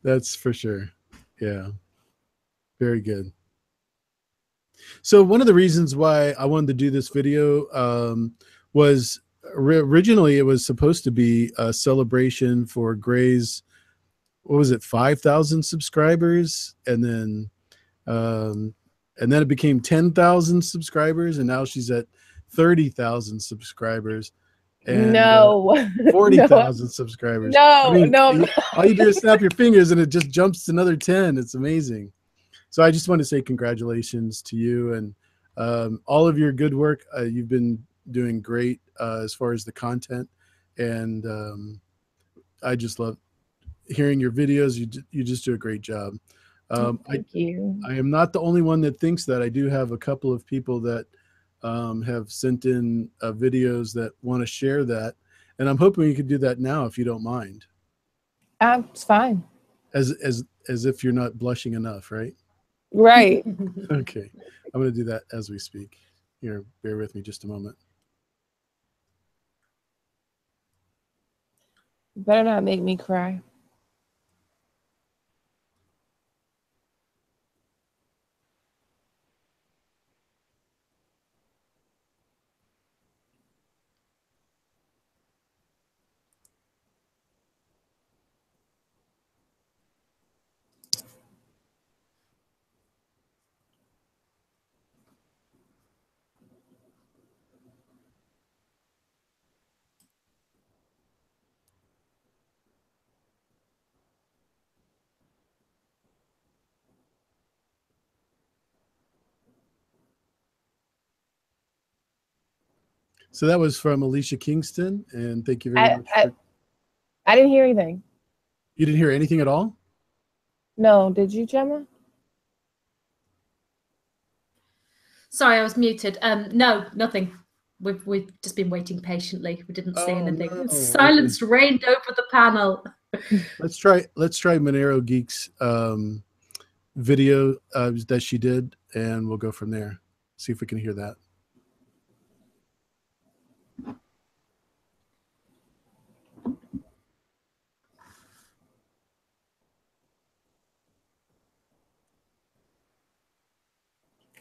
That's for sure. Yeah. Very good. So one of the reasons why I wanted to do this video was originally it was supposed to be a celebration for Gray's, what was it, 5,000 subscribers, and then and then it became 10,000 subscribers, and now she's at 30,000 subscribers and No, 40,000 subscribers. I no, mean, no. all you do is snap your fingers and it just jumps to another 10. It's amazing. So I just want to say congratulations to you and all of your good work. You've been doing great as far as the content, and I just love hearing your videos. You just do a great job. Thank you. I am not the only one that thinks that. I do have a couple of people that have sent in videos that want to share that, and I'm hoping we could do that now if you don't mind. It's fine. As if you're not blushing enough, right? Right. Okay, I'm going to do that as we speak. Here, bear with me just a moment. You better not make me cry. So that was from Alicia Kingston, and thank you very much. I didn't hear anything. You didn't hear anything at all? No, did you, Gemma? Sorry, I was muted. No, nothing. We've just been waiting patiently. We didn't see anything. No. Silence reigned over the panel. Let's try Monero Geek's video that she did, and we'll go from there. See if we can hear that.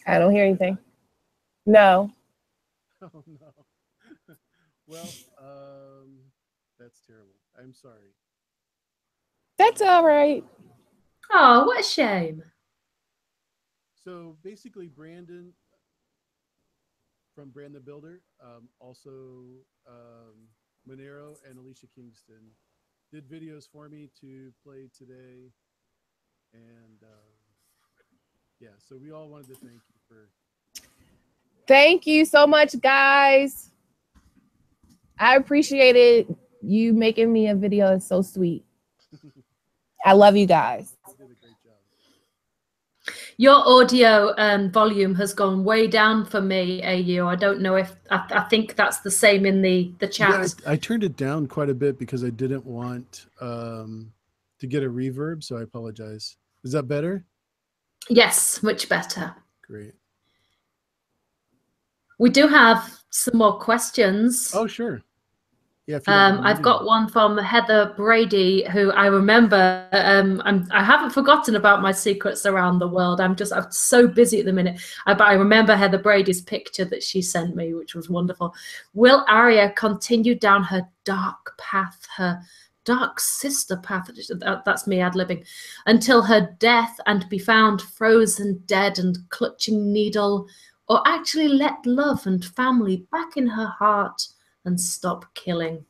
I don't hear anything. No. Oh no. Well, that's terrible. I'm sorry. That's all right. Oh, what a shame. So basically, Brandon from Brand the Builder, also Monero and Alicia Kingston did videos for me to play today, and yeah, so we all wanted to thank you for. Thank you so much, guys. I appreciated you making me a video. It's so sweet. I love you guys. You did a great job. Your audio volume has gone way down for me, AU. I don't know if I think that's the same in the chat. Yeah, I turned it down quite a bit because I didn't want to get a reverb, so I apologize. Is that better? Yes, much better. Great. We do have some more questions. Oh, sure. Yeah. I've got one from Heather Brady, who I remember. I haven't forgotten about my secrets around the world. I'm so busy at the minute. But I remember Heather Brady's picture that she sent me, which was wonderful. Will Aria continue down her dark path, her dark sister path? That's me ad-libbing. Until her death, and be found frozen dead and clutching needle, or actually let love and family back in her heart and stop killing?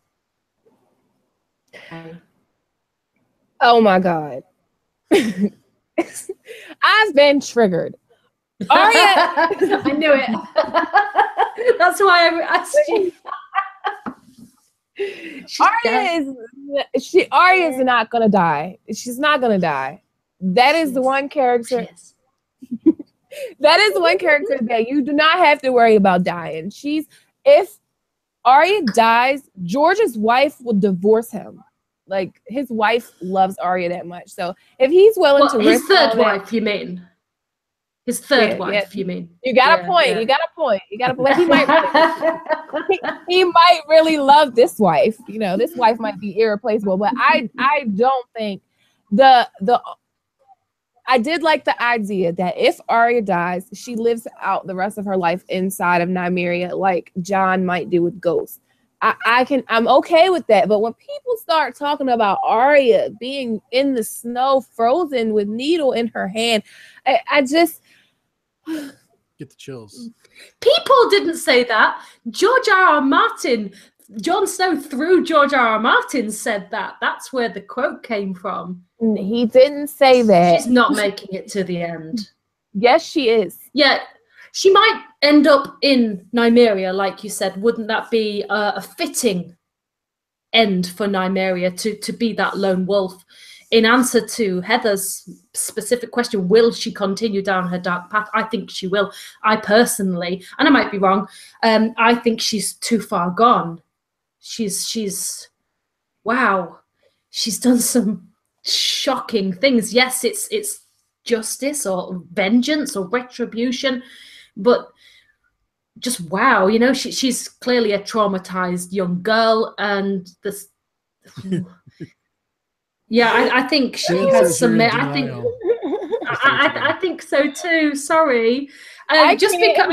Oh my God. I've been triggered. Aria, I knew it. That's why I asked you. Aria is not gonna die. She's not gonna die. That is the one character. That is the one character that you do not have to worry about dying. If Arya dies, George's wife will divorce him. Like, his wife loves Arya that much. So if he's willing to risk his third wife, you mean? His third wife, you mean? You got a point. Yeah. You got a point. You got a point. He might really love this wife. You know, this wife might be irreplaceable. But I don't think I did like the idea that if Arya dies, she lives out the rest of her life inside of Nymeria, like Jon might do with Ghost. I'm okay with that. But when people start talking about Arya being in the snow, frozen with needle in her hand, Get the chills. People didn't say that. George R.R. Martin, Jon Snow through George R.R. Martin said that. That's where the quote came from. He didn't say that. She's not making it to the end. Yes, she is. Yeah, she might end up in Nymeria, like you said. Wouldn't that be a fitting end for Nymeria to be that lone wolf? In answer to Heather's specific question, will she continue down her dark path? I think she will. I personally, and I might be wrong, I think she's too far gone. She's wow. She's done some shocking things. Yes, it's justice or vengeance or retribution, but just wow, you know, she's clearly a traumatized young girl, and this. Yeah, I think she has some. I think so too. Sorry, just because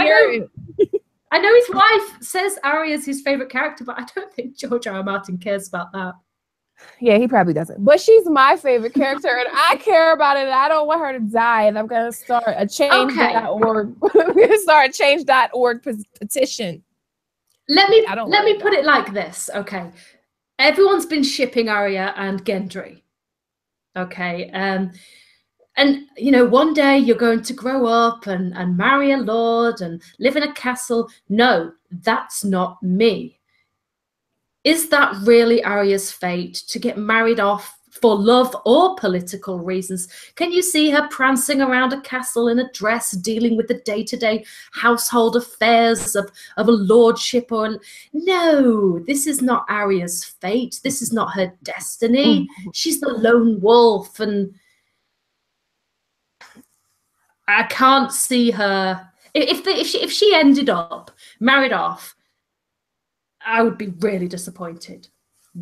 I know his wife says Arya's his favorite character, but I don't think George R.R. Martin cares about that. Yeah, he probably doesn't. But she's my favorite character, and I care about it. And I don't want her to die. And I'm gonna start a change.org. I'm gonna start a change.org petition. Let me put it like this. Okay, everyone's been shipping Arya and Gendry. Okay, and you know, one day you're going to grow up and marry a lord and live in a castle. No, that's not me. Is that really Arya's fate, to get married off for love or political reasons? Can you see her prancing around a castle in a dress, dealing with the day-to-day household affairs of a lordship? Or no, this is not Arya's fate. This is not her destiny. She's the lone wolf, and I can't see her. If she ended up married off, I would be really disappointed.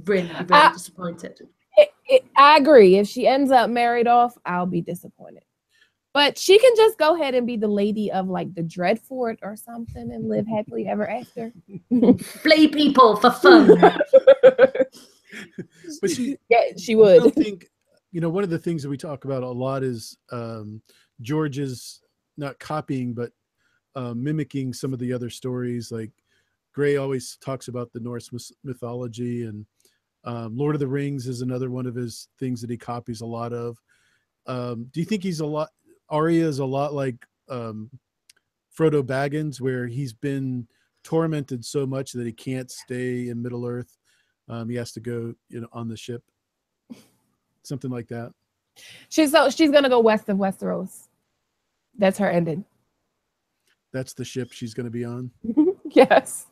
Really disappointed. I agree. If she ends up married off, I'll be disappointed. But she can just go ahead and be the lady of like the Dreadfort or something and live happily ever after. Flay people for fun. But she would. I think, you know, one of the things that we talk about a lot is George's not copying, but mimicking some of the other stories. Like Gray always talks about the Norse mythology, and Lord of the Rings is another one of his things that he copies a lot of. Do you think Arya is a lot like Frodo Baggins, where he's been tormented so much that he can't stay in Middle Earth? He has to go, you know, on the ship. Something like that. She's gonna go west of Westeros. That's her ending. That's the ship she's gonna be on. Yes.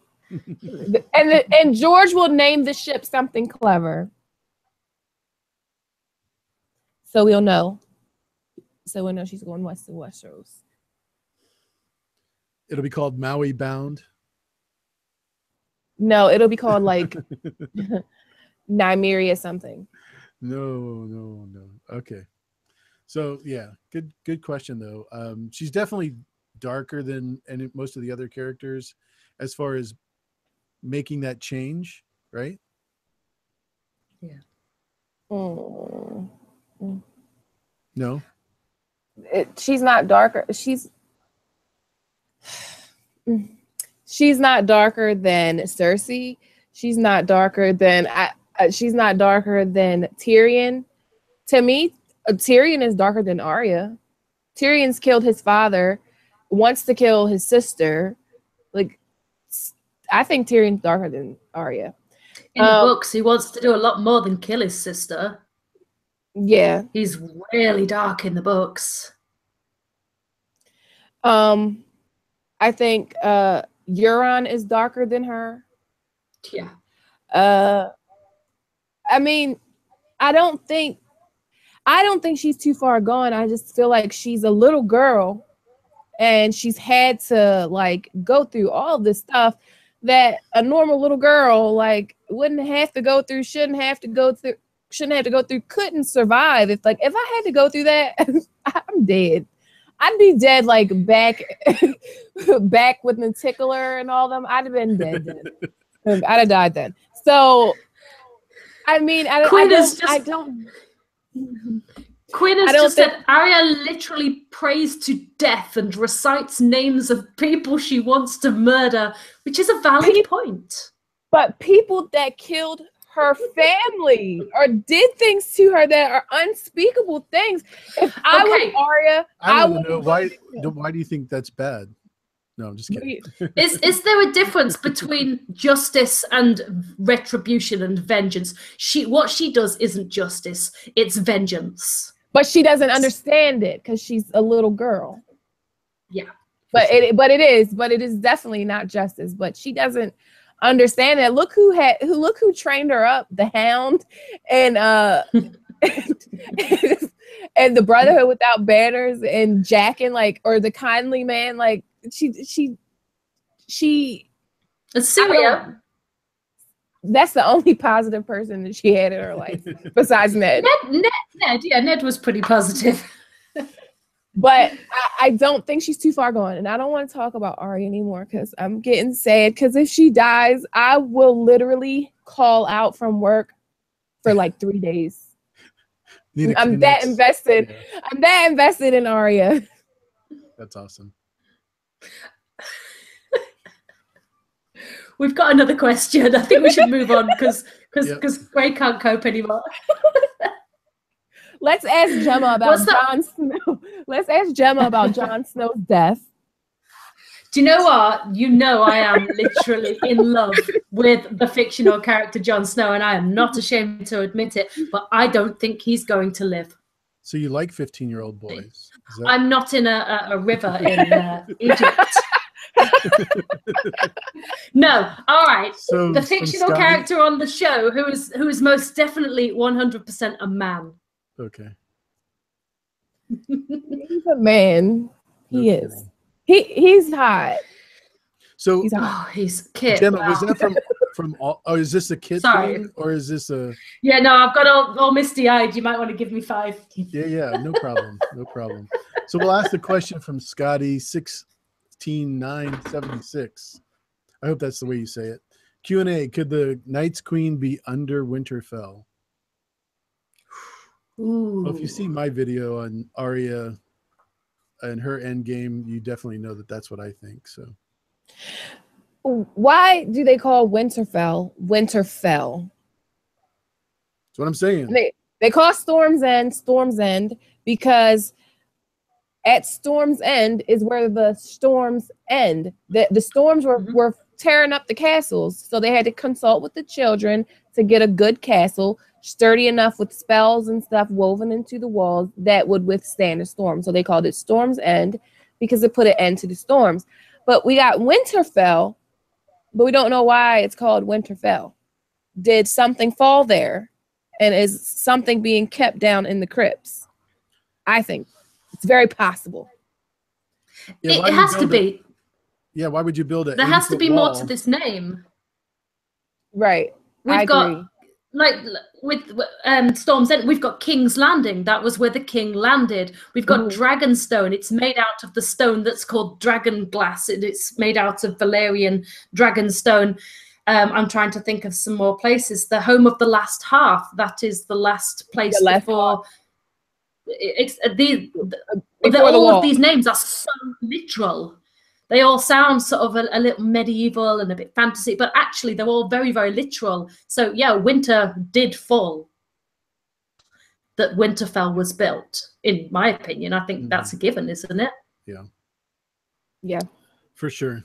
and George will name the ship something clever, so we'll know. So we'll know she's going west of Westeros. It'll be called Maui Bound. No, it'll be called like Nymeria something. No. Okay. So yeah, good question though. She's definitely darker than most of the other characters as far as making that change, right? Yeah. No. She's not darker. She's not darker than Cersei. She's not darker than Tyrion. To me, Tyrion is darker than Arya. Tyrion's killed his father, wants to kill his sister. Like, I think Tyrion's darker than Arya. In the books, he wants to do a lot more than kill his sister. Yeah. He's really dark in the books. I think Euron is darker than her. Yeah. I mean, I don't think she's too far gone. I just feel like she's a little girl and she's had to like go through all this stuff that a normal little girl like wouldn't have to go through, shouldn't have to go through, couldn't survive. If I had to go through that, I'm dead. I'd be dead like back with the tickler and all them. I'd have been dead then. I'd have died then. So I mean, Quinn has just said Arya literally prays to death and recites names of people she wants to murder, which is a valid point. But people that killed her family or did things to her that are unspeakable things. If I was Arya, I want to know why do you think that's bad? No, I'm just kidding. Is there a difference between justice and retribution and vengeance? What she does isn't justice, it's vengeance. But she doesn't understand it because she's a little girl. Yeah. But it is definitely not justice. But she doesn't understand that. Look who trained her up, the Hound and and the Brotherhood Without Banners and Jaqen, or the Kindly Man, she Assyria. That's the only positive person that she had in her life besides Ned. Ned was pretty positive. But I don't think she's too far gone, and I don't want to talk about Arya anymore because I'm getting sad. Because if she dies, I will literally call out from work for 3 days. I'm that invested. Yeah. I'm that invested in Arya. That's awesome. We've got another question. I think we should move on because Gray can't cope anymore. Let's ask Gemma about Jon Snow. Let's ask Gemma about Jon Snow's death. Do you know what? You know I am literally in love with the fictional character Jon Snow, and I am not ashamed to admit it, but I don't think he's going to live. So you like 15-year-old boys? I'm not in a river in Egypt. No, all right. So the fictional character on the show who is most definitely 100% a man. Okay. He's a man. He is. He's hot. So he's Kit. Gemma, was that from all? Oh, is this a Kit thing, or is this a? Yeah, no, I've got all misty-eyed. You might want to give me 5. Yeah, no problem, no problem. So we'll ask the question from Scotty 16976. I hope that's the way you say it. Q&A: could the Night's Queen be under Winterfell? Well, if you see my video on Arya and her end game, you definitely know that that's what I think. So why do they call Winterfell Winterfell? That's what I'm saying. They call Storm's End because at Storm's End is where the storms end. The storms were tearing up the castles, so they had to consult with the children to get a good castle, sturdy enough with spells and stuff woven into the walls that would withstand a storm. So they called it Storm's End because it put an end to the storms. But we got Winterfell, but we don't know why it's called Winterfell. Did something fall there? And is something being kept down in the crypts? I think it's very possible. Yeah, it has to be. Yeah, why would you build it? There has to be more to this name. Right. We've got with Storm's End, we've got King's Landing. That was where the king landed. We've got Dragonstone. It's made out of the stone that's called dragon glass. It's made out of Valyrian dragonstone. I'm trying to think of some more places. The home of the last half. That is the last place before. All of these names are so literal. They all sound sort of a little medieval and a bit fantasy, but actually they're all very, very literal. So yeah, winter did fall. That Winterfell was built, in my opinion. I think that's a given, isn't it? Yeah. Yeah. For sure.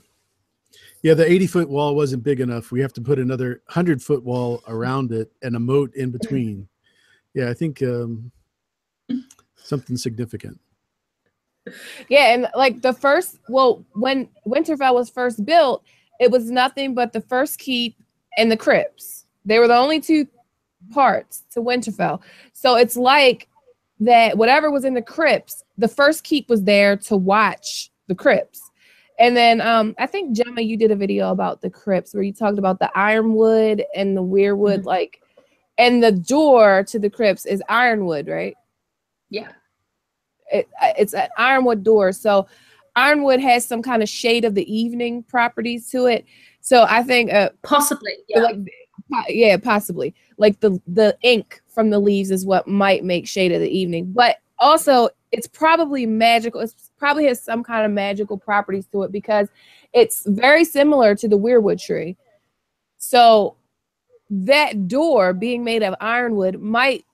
Yeah, the 80-foot wall wasn't big enough. We have to put another 100-foot wall around it and a moat in between. Yeah, I think something significant. Yeah, and when Winterfell was first built, it was nothing but the first keep and the crypts. They were the only 2 parts to Winterfell. So it's like that whatever was in the crypts, the first keep was there to watch the crypts. And then I think, Gemma, you did a video about the crypts where you talked about the ironwood and the weirwood, and the door to the crypts is ironwood, right? Yeah. It's an ironwood door. So ironwood has some kind of shade of the evening properties to it. So I think possibly, possibly. Like the ink from the leaves is what might make shade of the evening. But also, it's probably magical. It probably has some kind of magical properties to it because it's very similar to the weirwood tree. So that door being made of ironwood might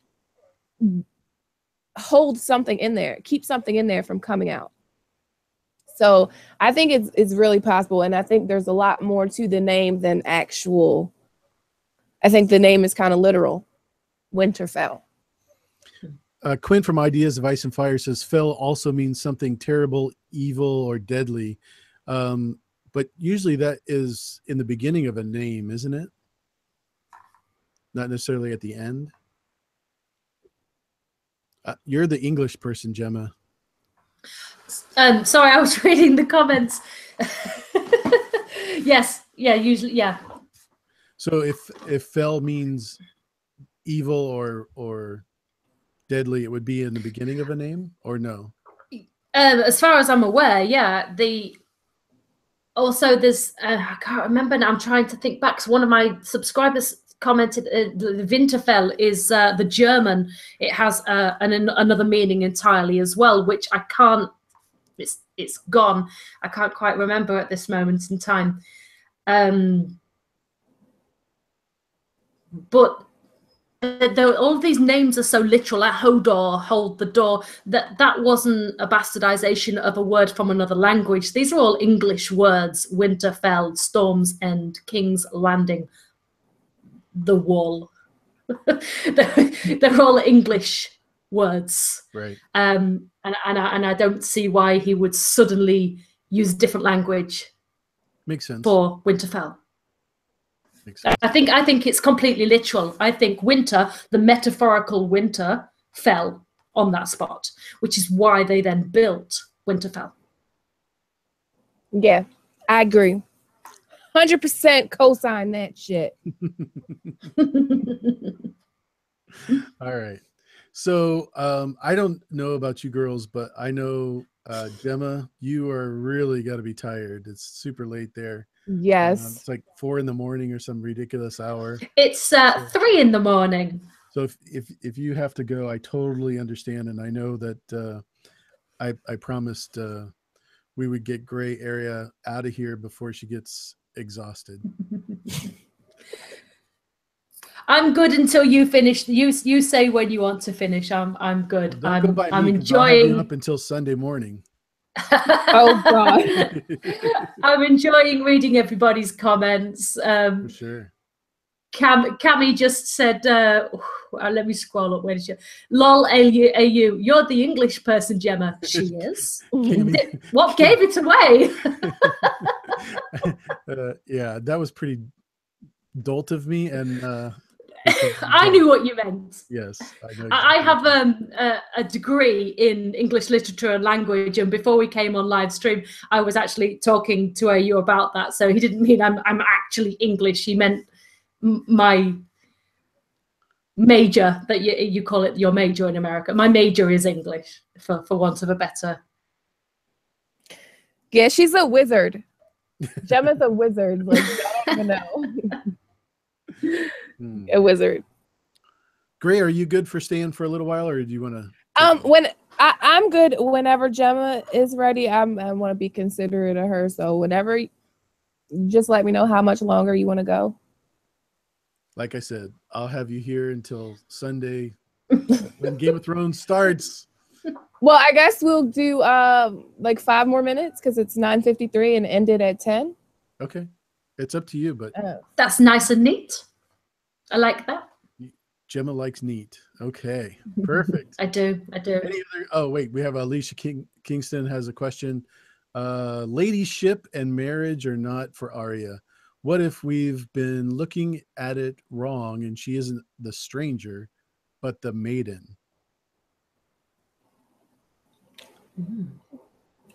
hold something in there, keep something in there from coming out. So I think it's really possible. And I think there's a lot more to the name than actual. I think the name is kind of literal. Winterfell. Quinn from Ideas of Ice and Fire says fell also means something terrible, evil, or deadly. But usually that is in the beginning of a name, isn't it? Not necessarily at the end. You're the English person, Gemma. Sorry, I was reading the comments. Yes, yeah, usually, yeah. So if fell means evil or deadly, it would be in the beginning of a name, or no? As far as I'm aware, yeah. Also, there's I can't remember now. I'm trying to think back. So one of my subscribers commented the Winterfell is the German. It has another meaning entirely as well, which I can't. It's gone. I can't quite remember at this moment in time. But all of these names are so literal. Like Hodor, hold the door. That wasn't a bastardization of a word from another language. These are all English words. Winterfell, Storm's End, King's Landing, the Wall. They're all English words, right? And I don't see why he would suddenly use a different language. Makes sense. For Winterfell. Makes sense. I think it's completely literal. I think winter, the metaphorical winter, fell on that spot, which is why they then built Winterfell. Yeah, I agree. 100% co-sign that shit. All right. So I don't know about you girls, but I know Gemma, you are really got to be tired. It's super late there. Yes. It's like 4 a.m. or some ridiculous hour. It's 3 a.m. So if you have to go, I totally understand, and I know that I promised we would get GrayArea out of here before she gets exhausted. I'm good until you finish. You say when you want to finish. I'm good. Don't go by I'm me, enjoying. I'll have you up until Sunday morning. Oh God. I'm enjoying reading everybody's comments. For sure. Cammy just said, let me scroll up. Where did she? Lol, AU, you're the English person, Gemma. She is. What gave it away? Yeah, that was pretty dolt of me, and I knew what you meant. Yes, I know. Exactly. I have a degree in English literature and language, and before we came on live stream, I was actually talking to AU about that. So he didn't mean I'm actually English. He meant my major, that you call it your major in America. My major is English, for want of a better. Yeah, she's a wizard. Gemma's a wizard. Like, I don't even know. A wizard. Gray, are you good for staying for a little while, or do you want to? When I'm good whenever Gemma is ready. I want to be considerate of her. So whenever, just let me know how much longer you want to go. Like I said, I'll have you here until Sunday when Game of Thrones starts. Well, I guess we'll do like 5 more minutes because it's 9:53 and ended at 10. Okay, it's up to you, but that's nice and neat. I like that. Gemma likes neat. Okay, perfect. I do. Oh wait, we have Alicia Kingston has a question. Ladyship and marriage are not for Arya. What if we've been looking at it wrong and she isn't the stranger, but the maiden?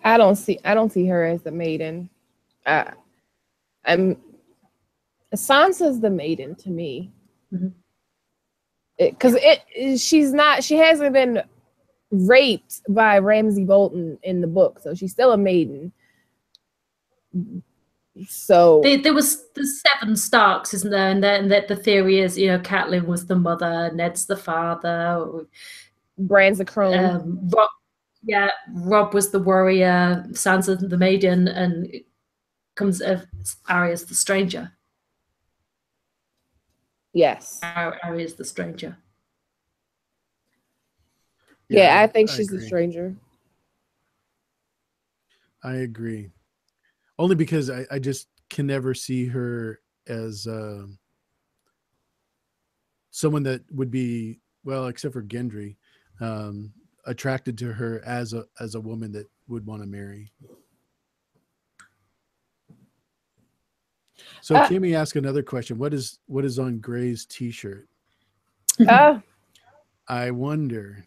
I don't see her as the maiden. Sansa's the maiden to me. Because she hasn't been raped by Ramsay Bolton in the book, so she's still a maiden. So there was the 7 Starks, isn't there? And then the theory is, Catelyn was the mother, Ned's the father, Bran's the crone. Rob, Rob was the warrior, Sansa the maiden, and it comes Arya's the stranger. Yes. Arya's the stranger. Yeah, I think she's the stranger. I agree. Only because I just can never see her as someone that would be, well, except for Gendry, attracted to her as a woman that would want to marry. So Kimmy asked another question. What is on Gray's t-shirt? I wonder.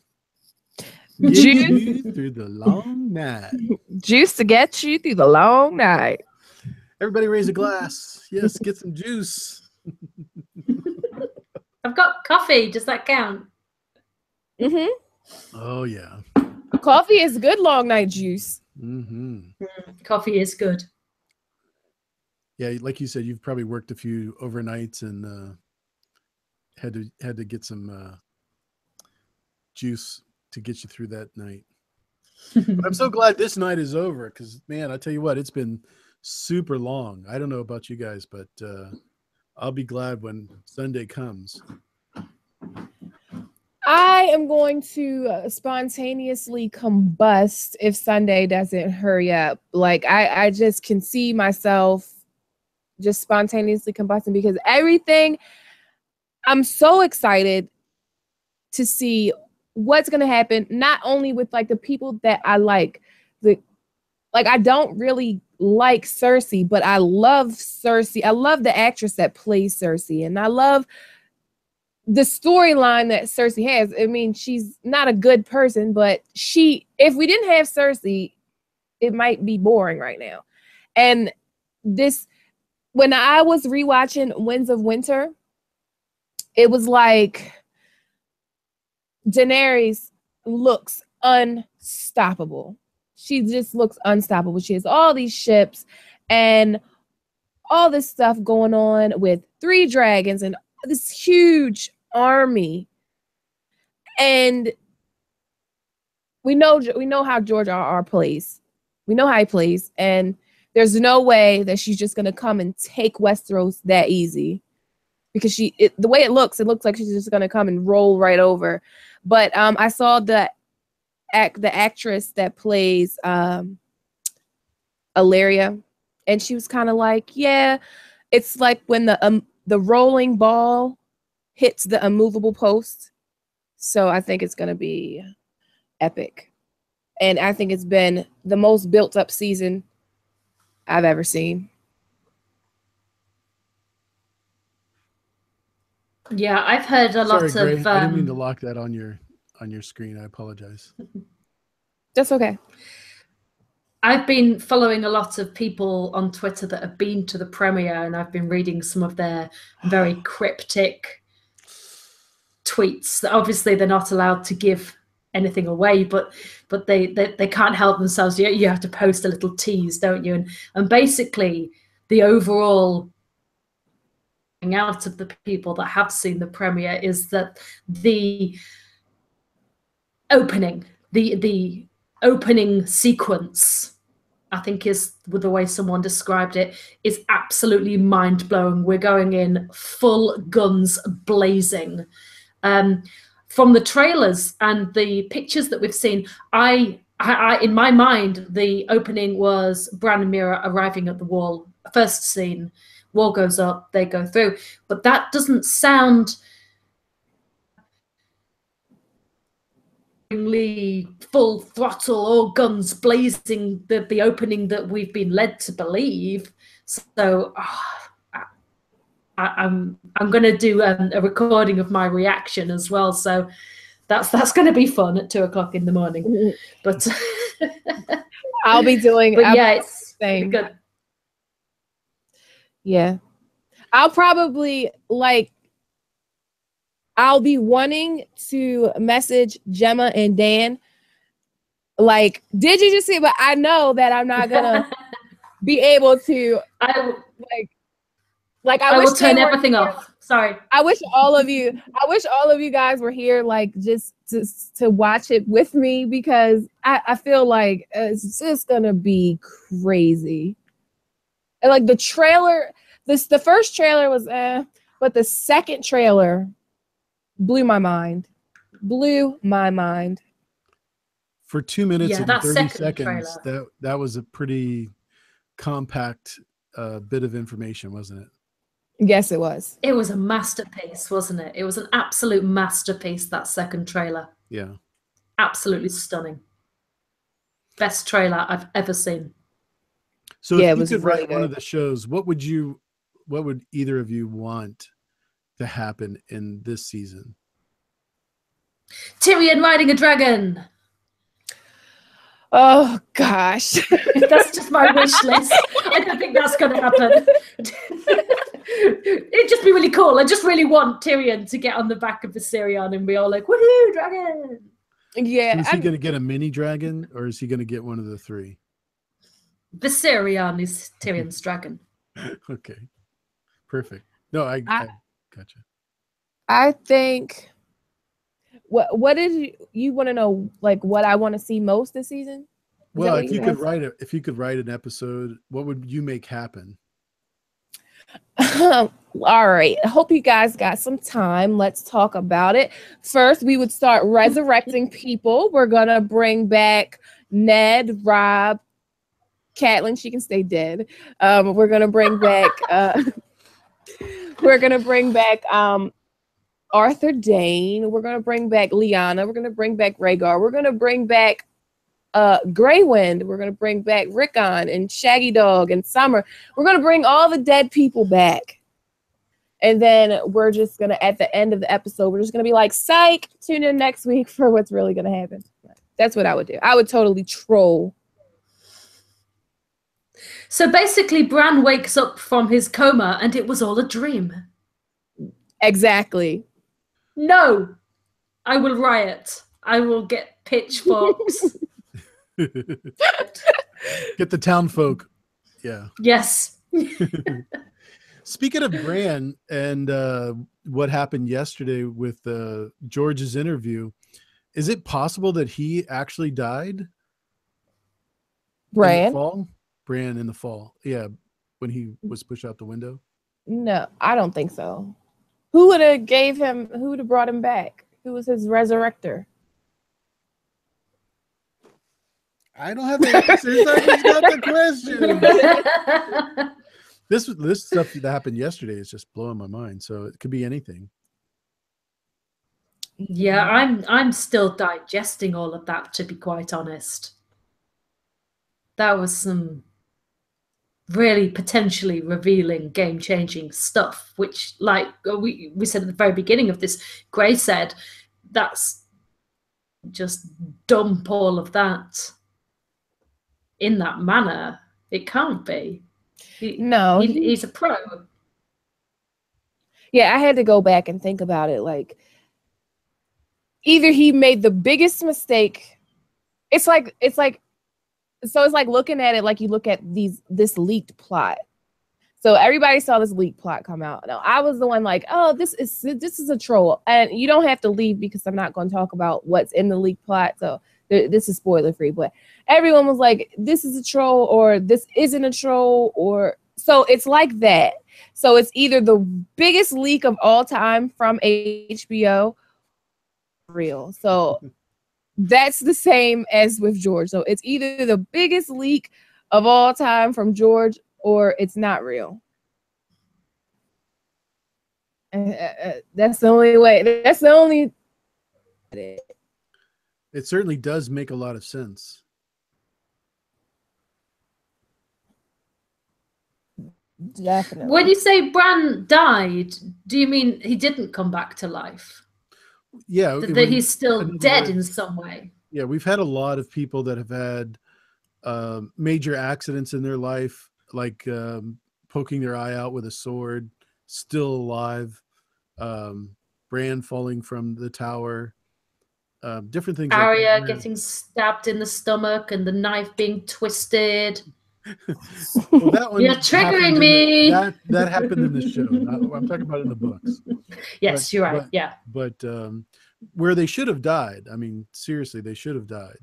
Juice through the long night. Juice to get you through the long night. Everybody raise a glass. Yes, get some juice. I've got coffee. Does that count? Mm-hmm. Oh, yeah. Coffee is good long night juice. Mm-hmm. Coffee is good. Yeah, like you said, you've probably worked a few overnights and had to get some juice to get you through that night. But I'm so glad this night is over because, man, I tell you what, it's been super long. I don't know about you guys, but I'll be glad when Sunday comes. I am going to spontaneously combust if Sunday doesn't hurry up. Like, I just can see myself just spontaneously combusting because everything, I'm so excited to see what's going to happen, not only with like the people that I like, I don't really like Cersei, but I love Cersei. I love the actress that plays Cersei, and I love the storyline that Cersei has. I mean, she's not a good person, but if we didn't have Cersei, it might be boring right now. And when I was rewatching Winds of Winter, it was like Daenerys looks unstoppable. She just looks unstoppable. She has all these ships and all this stuff going on with 3 dragons and this huge army. And we know how George R.R. plays. We know how he plays. And there's no way that she's just going to come and take Westeros that easy. Because the way it looks like she's just going to come and roll right over. But I saw the actress that plays Illyria, and she was kind of like, yeah, it's like when the rolling ball hits the immovable post. So I think it's going to be epic. And I think it's been the most built up season I've ever seen. Yeah, I've heard a lot of. Sorry, Gray, I didn't mean to lock that on your screen. I apologize. That's okay. I've been following a lot of people on Twitter that have been to the premiere, and I've been reading some of their very cryptic tweets. Obviously, they're not allowed to give anything away, but they can't help themselves. You have to post a little tease, don't you? And basically, the overall out of the people that have seen the premiere is that the opening sequence, I think is with the way someone described it, is absolutely mind-blowing. We're going in full guns blazing. From the trailers and the pictures that we've seen, I in my mind, the opening was Bran and Mira arriving at the wall. First scene, wall goes up, they go through. But that doesn't sound full throttle, all guns blazing, the opening that we've been led to believe. So I'm going to do a recording of my reaction as well. So that's going to be fun at 2:00 in the morning. But I'll be doing. But yeah, it's same. Good. Yeah, I'll probably I'll be wanting to message Gemma and Dan. Like, did you just see? But I know that I'm not gonna be able to I I wish will they turn were everything here. off. Sorry. I wish all of you guys were here, like just to watch it with me, because I feel like it's just gonna be crazy. And like the trailer, the first trailer was but the second trailer blew my mind. Blew my mind. For 2 minutes Yeah, and that 30 second seconds, trailer. that was a pretty compact bit of information, wasn't it? Yes, it was. It was a masterpiece, wasn't it? It was an absolute masterpiece, that second trailer. Yeah. Absolutely stunning. Best trailer I've ever seen. So Yeah, if it you was could really write one of good. the shows, what would either of you want to happen in this season? Tyrion riding a dragon. Oh gosh. That's just my wish list. I don't think that's going to happen. It'd just be really cool. I just really want Tyrion to get on the back of the Viserion and be all like, woohoo, dragon. Yeah. So is he going to get a mini dragon, or is he going to get one of the three? Viserion is Tyrion's dragon. Okay. Perfect. No, I gotcha. I think what did you want to know, like what I want to see most this season? Well, if you could write an episode, what would you make happen? All right. I hope you guys got some time. Let's talk about it. First, we would start resurrecting people. We're gonna bring back Ned, Rob, Catelyn. She can stay dead. We're gonna bring back Arthur Dane. We're gonna bring back Lyanna. We're gonna bring back Rhaegar. We're gonna bring back Grey Wind. We're gonna bring back Rickon and Shaggy Dog and Summer. We're gonna bring all the dead people back. And then we're just gonna, at the end of the episode, we're just gonna be like, psych, tune in next week for what's really gonna happen. That's what I would do. I would totally troll. So basically, Bran wakes up from his coma and it was all a dream. Exactly. No, I will riot. I will get pitchforks. Get the town folk. Yeah. Yes. Speaking of Bran and what happened yesterday with George's interview, is it possible that he actually died? Bran? In the fall? Bran in the fall. Yeah. When he was pushed out the window? No, I don't think so. Who would have brought him back? Who was his resurrector? I don't have the answers. I just got the question. This stuff that happened yesterday is just blowing my mind. So it could be anything. Yeah, I'm still digesting all of that, to be quite honest. That was some really potentially revealing, game-changing stuff, which, like we said at the very beginning of this, Gray said, that's just dump all of that in that manner. It can't be. He's a pro. Yeah, I had to go back and think about it. Like, either he made the biggest mistake. It's like looking at it like you look at this leaked plot. So everybody saw this leaked plot come out. Now I was the one like, oh, this is a troll, and you don't have to leave because I'm not going to talk about what's in the leaked plot. So this is spoiler free, but everyone was like, this is a troll, or this isn't a troll, or so it's like that. So it's either the biggest leak of all time from HBO, real. So that's the same as with George. So it's either the biggest leak of all time from George, or it's not real. That's the only way. That's the only. It certainly does make a lot of sense. Definitely. When you say Bran died, do you mean he didn't come back to life? Yeah. That he's still dead in some way? Yeah, we've had a lot of people that have had major accidents in their life, like poking their eye out with a sword, still alive, Bran falling from the tower, different things. Arya getting stabbed in the stomach and the knife being twisted. Well, that one You're triggering happened in me. that happened in the show. I'm talking about in the books. Yes, you're right. Yeah. But where they should have died. I mean, seriously, they should have died.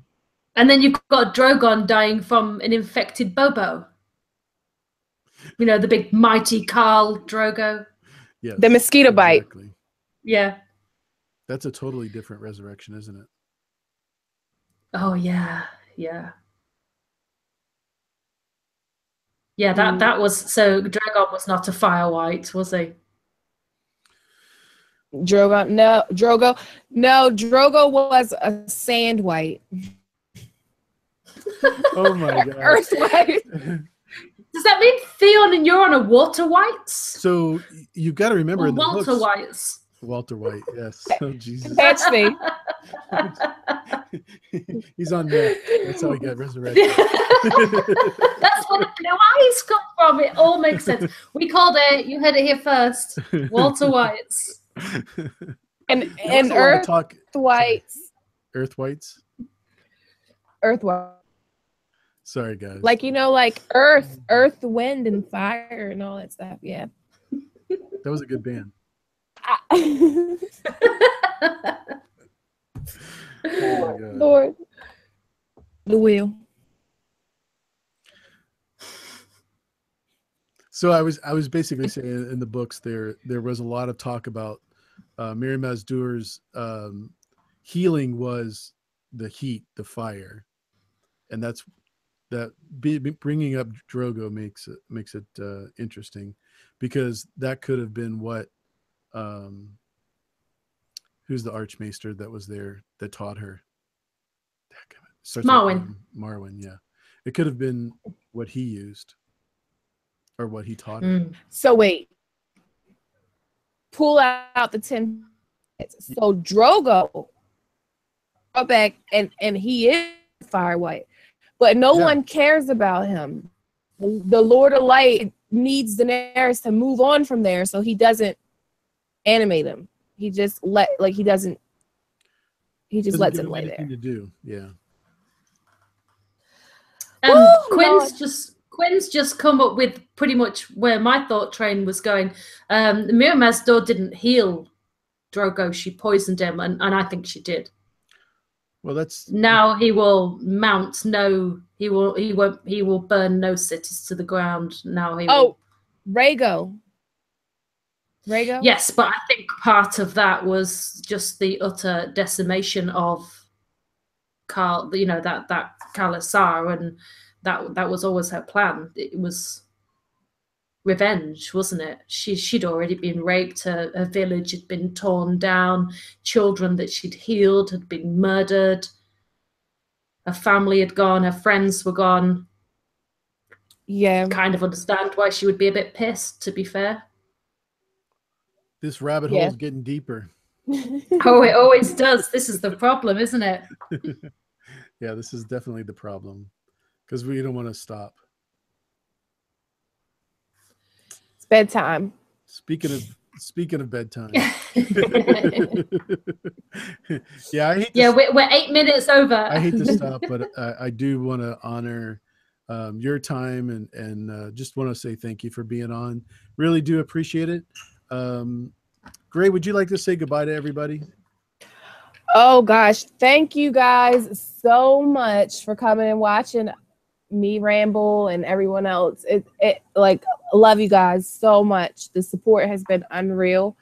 And then you've got Drogon dying from an infected Bobo. You know, the big mighty Khal Drogo. Yes. The mosquito bite. Exactly. Yeah. That's a totally different resurrection, isn't it? Oh yeah, yeah. Yeah, that was so Drogon was not a fire white, was he? Drogo was a sand white. Oh my god. Earth white. Does that mean Theon and Euron are water whites? So you've got to remember in the Walter books, Whites. Walter White, yes. Oh Jesus. Catch me. He's on meth. That's how he got resurrected. That's where the blue eyes come from. It all makes sense. We called it. You heard it here first. Walter Whites. And Earth Whites. Earth Whites. Earth White. Sorry, guys. Like, you know, like Earth, Wind, and Fire, and all that stuff. Yeah. That was a good band. Oh my God. Lord. The wheel. So I was basically saying in the books there was a lot of talk about Mary Mazdur's healing was the heat, the fire, and that's bringing up Drogo makes it interesting, because that could have been what who's the Archmaester that was there that taught her? Marwyn. Marwyn, yeah. It could have been what he used or what he taught her. So wait. Pull out the 10. So Drogo back and he is fire white. But no one cares about him. The Lord of Light needs Daenerys to move on from there, so he doesn't animate him. He just lets him lay there. To do, yeah. Quinn's just come up with pretty much where my thought train was going. Mira Mazdor didn't heal Drogo; she poisoned him, and I think she did. Well, that's now he will mount no. He will burn no cities to the ground. Now he. Oh, Rhaego. Yes, but I think part of that was just the utter decimation of Khal. You know that Khalasar, and that was always her plan. It was revenge, wasn't it? She'd already been raped. Her village had been torn down. Children that she'd healed had been murdered. Her family had gone. Her friends were gone. Yeah. Kind of understand why she would be a bit pissed, to be fair. This rabbit hole is getting deeper. Oh, it always does. This is the problem, isn't it? Yeah, this is definitely the problem, because we don't want to stop. It's bedtime. Speaking of bedtime. Yeah, we're 8 minutes over. I hate to stop, but I do want to honor your time and just want to say thank you for being on. Really do appreciate it. Gray, would you like to say goodbye to everybody? Oh gosh, thank you guys so much for coming and watching me ramble and everyone else. It like, love you guys so much. The support has been unreal,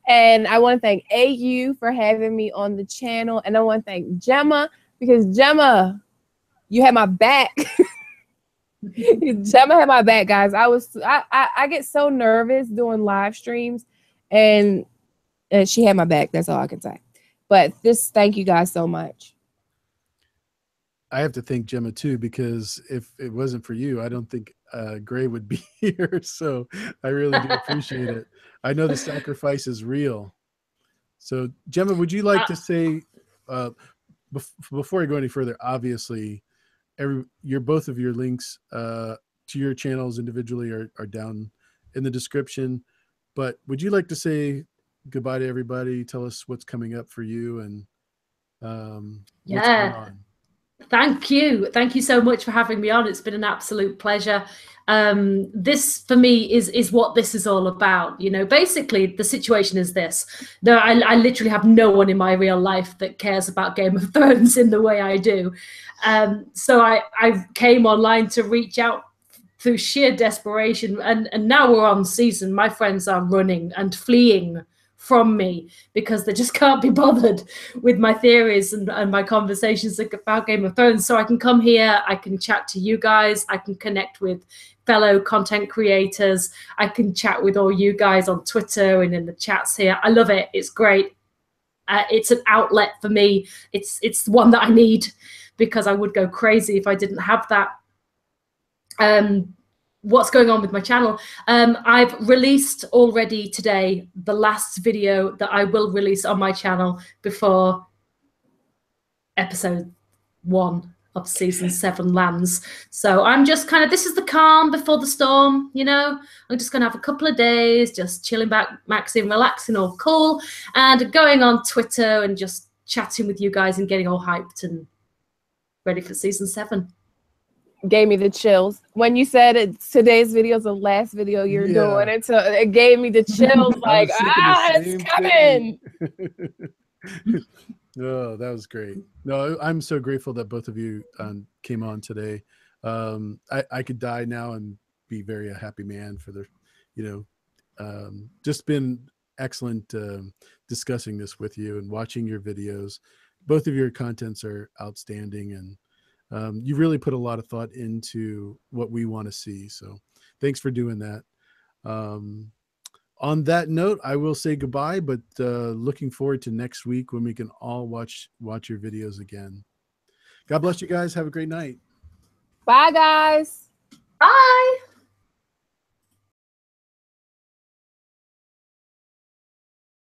and I want to thank AU for having me on the channel, and I want to thank Gemma, because Gemma, you had my back. Gemma had my back, guys. I get so nervous doing live streams, and she had my back. That's all I can say. But thank you guys so much. I have to thank Gemma too, because if it wasn't for you, I don't think Gray would be here. So I really do appreciate it. I know the sacrifice is real. So Gemma, would you like to say, before I go any further, obviously, both of your links to your channels individually are down in the description. But would you like to say goodbye to everybody? Tell us what's coming up for you and what's going on. Thank you so much for having me on. It's been an absolute pleasure. This for me is what this is all about. You know, basically the situation is this. No, I literally have no one in my real life that cares about Game of Thrones in the way I do. So I came online to reach out through sheer desperation, and now we're on season. My friends are running and fleeing from me because they just can't be bothered with my theories and my conversations about Game of Thrones. So I can come here, I can chat to you guys, I can connect with fellow content creators, I can chat with all you guys on Twitter and in the chats here. I love it. It's great. It's an outlet for me. It's one that I need, because I would go crazy if I didn't have that. What's going on with my channel? I've released already today the last video that I will release on my channel before episode 1 of season 7 lands. So I'm just kind of, this is the calm before the storm, you know. I'm just gonna have a couple of days just chilling back, maxing, relaxing, all cool, and going on Twitter and just chatting with you guys and getting all hyped and ready for season 7. Gave me the chills when you said today's video is the last video you're doing. It gave me the chills. Like, it's coming. Oh, that was great. No, I'm so grateful that both of you came on today. I could die now and be a happy man for the, you know, just been excellent discussing this with you and watching your videos. Both of your contents are outstanding, and you really put a lot of thought into what we want to see. So thanks for doing that. On that note, I will say goodbye, but looking forward to next week when we can all watch your videos again. God bless you guys. Have a great night. Bye, guys. Bye.